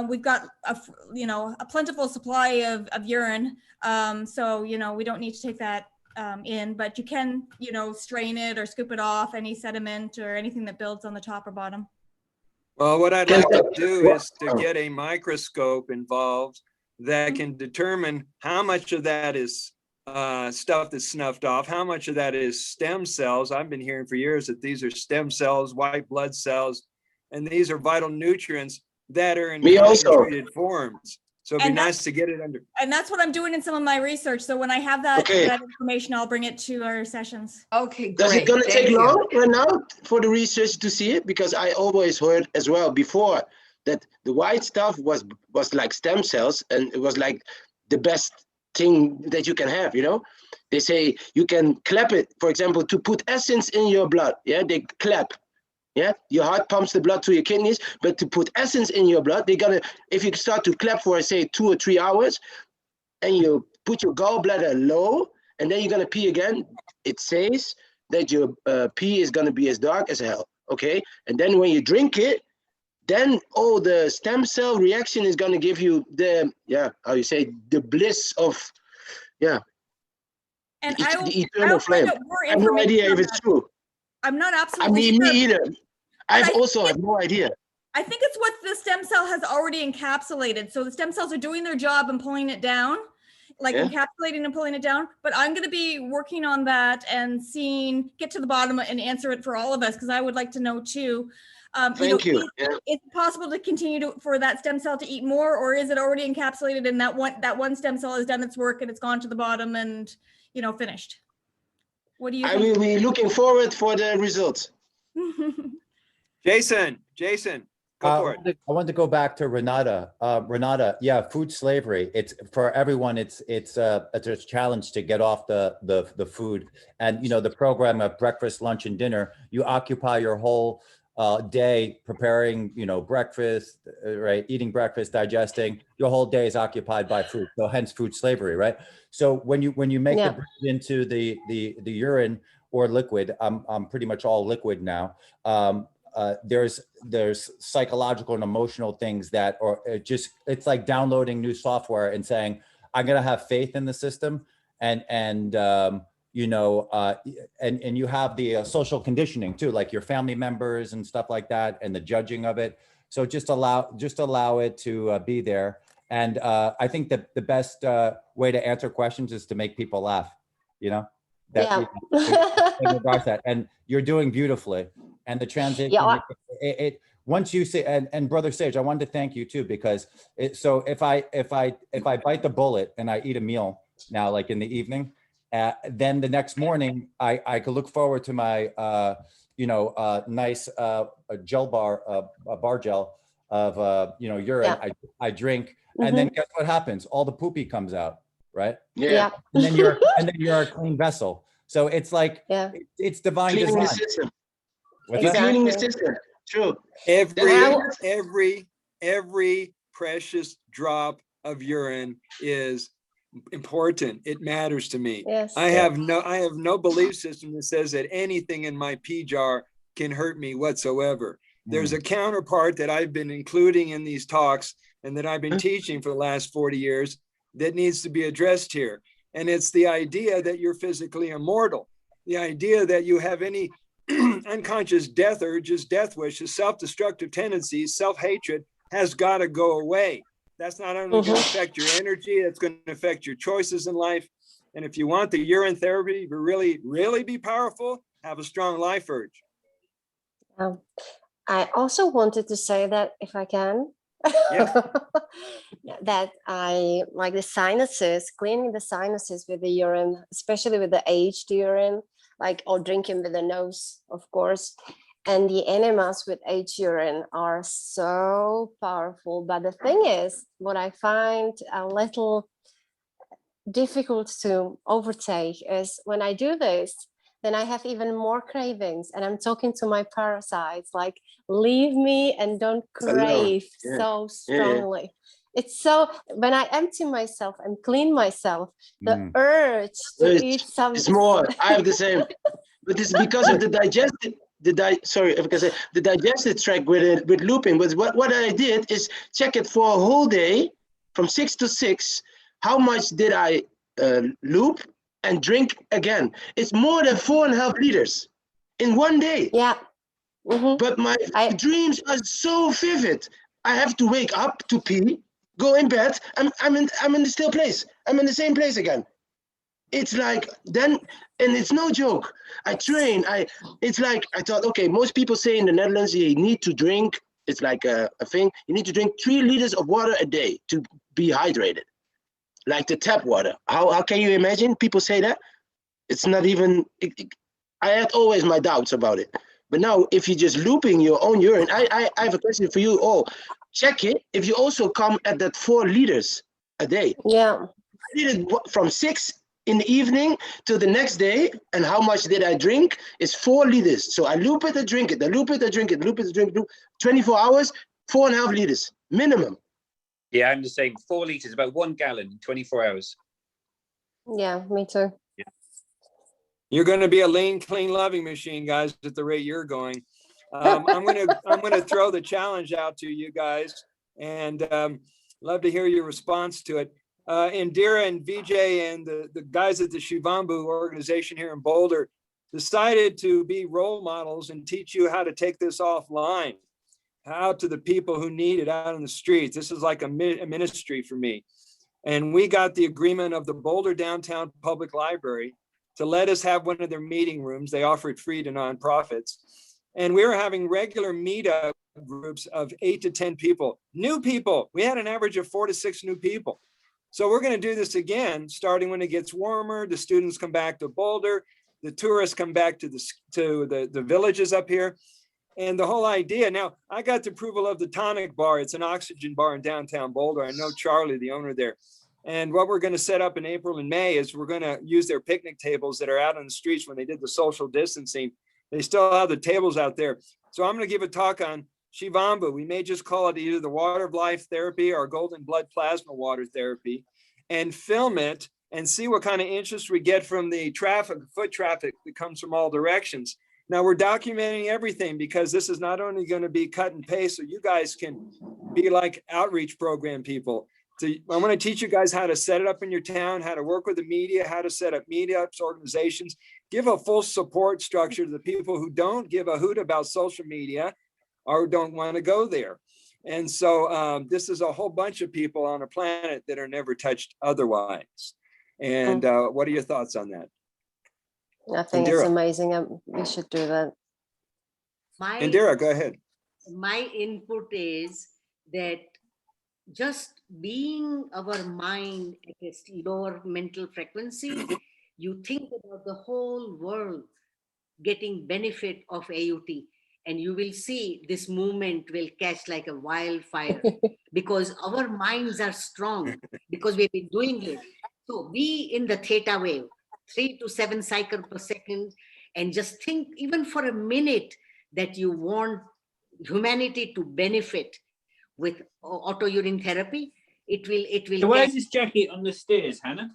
We've got a plentiful supply of urine. So, we don't need to take that in, but you can, strain it or scoop it off, any sediment or anything that builds on the top or bottom. Well, what I'd like to do is to get a microscope involved that can determine how much of that is stuff that's snuffed off, how much of that is stem cells. I've been hearing for years that these are stem cells, white blood cells, and these are vital nutrients that are in concentrated forms. So it'd be nice to get it under. And that's what I'm doing in some of my research. So when I have that information, I'll bring it to our sessions. Okay, great. Does it gonna take long right now for the research to see it? Because I always heard as well before that the white stuff was like stem cells, and it was like the best thing that you can have, They say you can clap it, for example, to put essence in your blood. Yeah, they clap. Yeah, your heart pumps the blood to your kidneys, but to put essence in your blood, if you start to clap for, say, 2 or 3 hours, and you put your gallbladder low, and then you're gonna pee again, it says that your pee is gonna be as dark as hell, okay? And then when you drink it, then the stem cell reaction is gonna give you the, the bliss of, and the eternal flame. I have no idea if it's true. I'm not absolutely sure. Me either. I also have no idea. I think it's what the stem cell has already encapsulated. So the stem cells are doing their job and pulling it down, encapsulating and pulling it down. But I'm going to be working on that and get to the bottom and answer it for all of us, because I would like to know too. Thank you. Is it possible to continue for that stem cell to eat more, or is it already encapsulated and that one stem cell has done its work and it's gone to the bottom and finished? What do you think? I will be looking forward for the results. Jason, go for it. I wanted to go back to Renata. Renata, food slavery. It's for everyone. It's a challenge to get off the food. And the program of breakfast, lunch, and dinner. You occupy your whole day preparing, breakfast, right? Eating breakfast, digesting. Your whole day is occupied by food. So hence food slavery, right? So when you make the breath into the urine or liquid, I'm pretty much all liquid now. There's psychological and emotional things that are it's like downloading new software and saying, I'm gonna have faith in the system, and you have the social conditioning too, like your family members and stuff like that, and the judging of it. So just allow it to be there. And I think that the best way to answer questions is to make people laugh, in regards to that. And you're doing beautifully. And the transition, once you say, and Brother Sage, I wanted to thank you too, because so if I bite the bullet and I eat a meal now, like in the evening, then the next morning I could look forward to my nice gel bar gel of urine. I drink, and then guess what happens? All the poopy comes out, right? Yeah. And then you're a clean vessel. So it's like it's divine cleaning design. The system. Exactly. Cleaning the system. True. Every precious drop of urine is important. It matters to me. Yes. I have no belief system that says that anything in my pee jar can hurt me whatsoever. There's a counterpart that I've been including in these talks and that I've been teaching for the last 40 years that needs to be addressed here. And it's the idea that you're physically immortal. The idea that you have any unconscious death urges, death wishes, self-destructive tendencies, self-hatred has got to go away. That's not only going to affect your energy, it's going to affect your choices in life. And if you want the urine therapy to really, really be powerful, have a strong life urge. I also wanted to say that, if I can, yeah. that I like the sinuses, cleaning the sinuses with the urine, especially with the aged urine, like, or drinking with the nose, of course. And the enemas with aged urine are so powerful. But the thing is, what I find a little difficult to overtake is when I do this, then I have even more cravings, and I'm talking to my parasites like, leave me and don't crave so strongly. It's so, when I empty myself and clean myself, the urge to eat something. It's more, I have the same, but it's because of the digestive, the digestive tract with looping. But what I did is check it for a whole day, from 6 to 6, how much did I loop and drink again. It's more than 4.5 liters in one day. Yeah. But my dreams are so vivid. I have to wake up to pee, go in bed. I'm in the still place. I'm in the same place again. It's like then, and it's no joke. I train. It's like I thought. Okay, most people say in the Netherlands you need to drink. It's like a thing. You need to drink 3 liters of water a day to be hydrated. Like the tap water. How can you imagine? People say that. It's not even, I had always my doubts about it. But now if you're just looping your own urine, I have a question for you all. Check it if you also come at that 4 liters a day. Yeah. I did it from 6 in the evening to the next day, and how much did I drink? It's 4 liters. So I loop it, I drink it, I loop it, I drink it, loop it, I drink it, 24 hours, 4.5 liters minimum. Yeah, I'm the same. 4 liters, about 1 gallon in 24 hours. Yeah, me too. Yeah. You're going to be a lean, clean, loving machine, guys, at the rate you're going. I'm going to throw the challenge out to you guys, and love to hear your response to it. Indira and Vijay and the guys at the Shivambu organization here in Boulder decided to be role models and teach you how to take this offline, out to the people who need it out in the streets. This is like a ministry for me. And we got the agreement of the Boulder Downtown Public Library to let us have one of their meeting rooms. They offer it free to nonprofits. And we were having regular meetup groups of 8 to 10 people, new people. We had an average of 4 to 6 new people. So we're going to do this again, starting when it gets warmer. The students come back to Boulder. The tourists come back to the villages up here. And the whole idea, now I got the approval of the Tonic Bar. It's an oxygen bar in downtown Boulder. I know Charlie, the owner there. And what we're going to set up in April and May is we're going to use their picnic tables that are out on the streets when they did the social distancing. They still have the tables out there. So I'm going to give a talk on Shivambu. We may just call it either the water of life therapy or golden blood plasma water therapy, and film it and see what kind of interest we get from the traffic, foot traffic that comes from all directions. Now we're documenting everything because this is not only going to be cut and paste, so you guys can be like outreach program people. So I want to teach you guys how to set it up in your town, how to work with the media, how to set up meetups, organizations, give a full support structure to the people who don't give a hoot about social media or don't want to go there. And so this is a whole bunch of people on a planet that are never touched otherwise. And what are your thoughts on that? I think Indira. it's amazing. We should do that. Indira, go ahead. My input is that just being our mind at a lower mental frequency, you think about the whole world getting benefit of AUT, and you will see this movement will catch like a wildfire because our minds are strong because we've been doing it. So be in the theta wave, 3 to 7 cycles per second, and just think even for a minute that you want humanity to benefit with auto urine therapy. It will. So where's this jacket on the stairs, Hannah?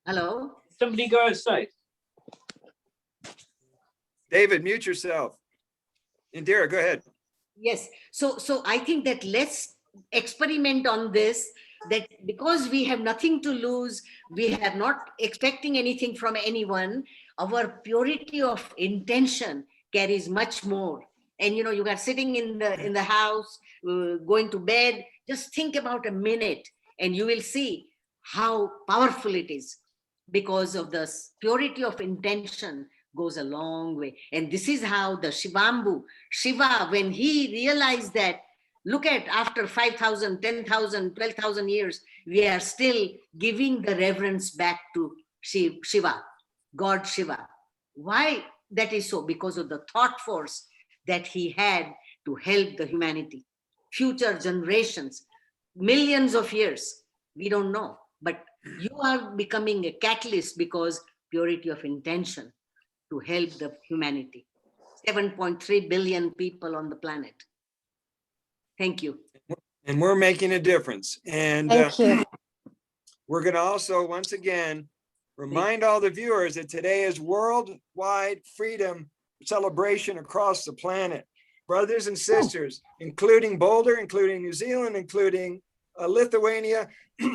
Hello? Somebody go outside. David, mute yourself. Indira, go ahead. Yes. So I think that let's experiment on this, that because we have nothing to lose, we are not expecting anything from anyone, our purity of intention carries much more. And you are sitting in the house, going to bed, Just think about a minute and you will see how powerful it is, because of the purity of intention goes a long way. And this is how the Shiva, when he realized that, look at after 5,000, 10,000, 12,000 years, we are still giving the reverence back to Shiva, God Shiva. Why that is so? Because of the thought force that he had to help the humanity, future generations, millions of years, we don't know. But you are becoming a catalyst because purity of intention to help the humanity. 7.3 billion people on the planet. Thank you. And we're making a difference. And Thank you. we're going to also, once again, remind all the viewers that today is Worldwide Freedom Celebration across the planet. Brothers and sisters, including Boulder, including New Zealand, including Lithuania,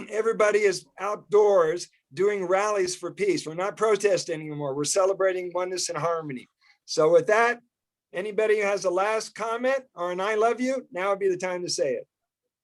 everybody is outdoors doing rallies for peace. We're not protesting anymore. We're celebrating oneness and harmony. So with that, anybody who has a last comment or an I love you, now would be the time to say it.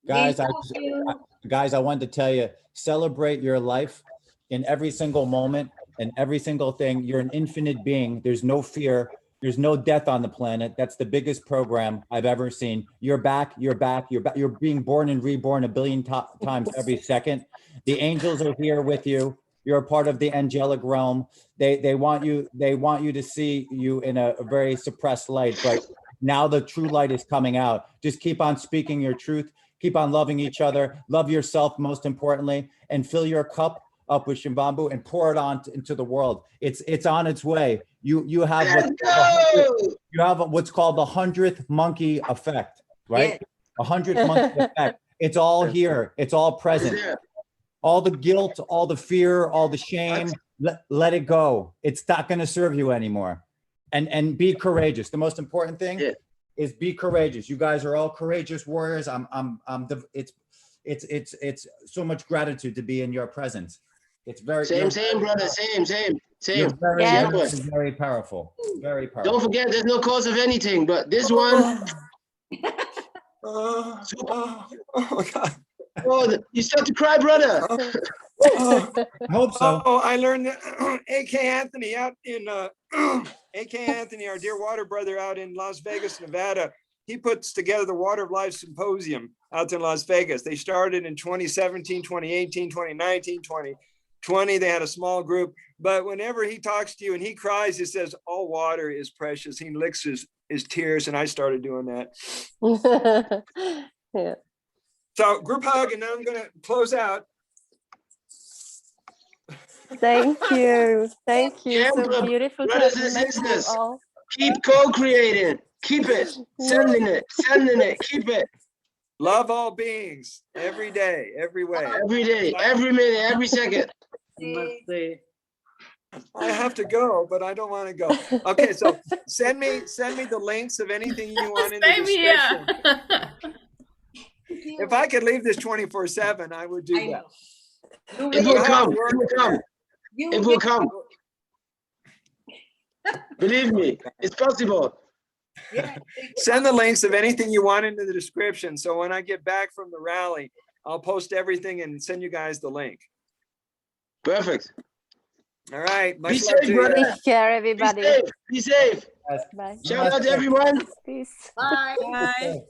Guys, I wanted to tell you, celebrate your life in every single moment and every single thing. You're an infinite being. There's no fear. There's no death on the planet. That's the biggest program I've ever seen. You're back, you're back, you're back. You're being born and reborn a billion times every second. The angels are here with you. You're a part of the angelic realm. They want you to see you in a very suppressed light, but now the true light is coming out. Just keep on speaking your truth. Keep on loving each other. Love yourself, most importantly, and fill your cup up with Shivambu and pour it on into the world. It's on its way. You have what's called the 100th monkey effect, right? A 100th monkey effect. It's all here. It's all present. All the guilt, all the fear, all the shame, let it go. It's not going to serve you anymore. And be courageous. The most important thing is be courageous. You guys are all courageous warriors. It's so much gratitude to be in your presence. It's very same, brother. Same. You're very powerful. Very powerful. Don't forget, there's no cause of anything, but this one. Oh my God. Oh, you start to cry, brother. I hope so. Oh, I learned that AK Anthony out in AK Anthony, our dear water brother out in Las Vegas, Nevada. He puts together the Water of Life Symposium out in Las Vegas. They started in 2017, 2018, 2019, 2020. They had a small group, but whenever he talks to you and he cries, he says, all water is precious. He licks his tears, and I started doing that. Yeah. So group hug, and now I'm going to close out. Thank you. Thank you. Yeah, So beautiful. brothers and sisters, keep co-creating. Keep it. Sending it. Keep it. Love all beings every day, every way. Every day, every minute, every second. I have to go, but I don't want to go. Okay, so send me the links of anything you want in the description. If I could leave this 24/7, I would do that. It will come. It will come. It will come. Believe me, it's possible. Send the links of anything you want into the description. So when I get back from the rally, I'll post everything and send you guys the link. Perfect. All right. Be safe, brother. Take care, everybody. Be safe. Bye. Shout out to everyone. Peace. Bye. Bye.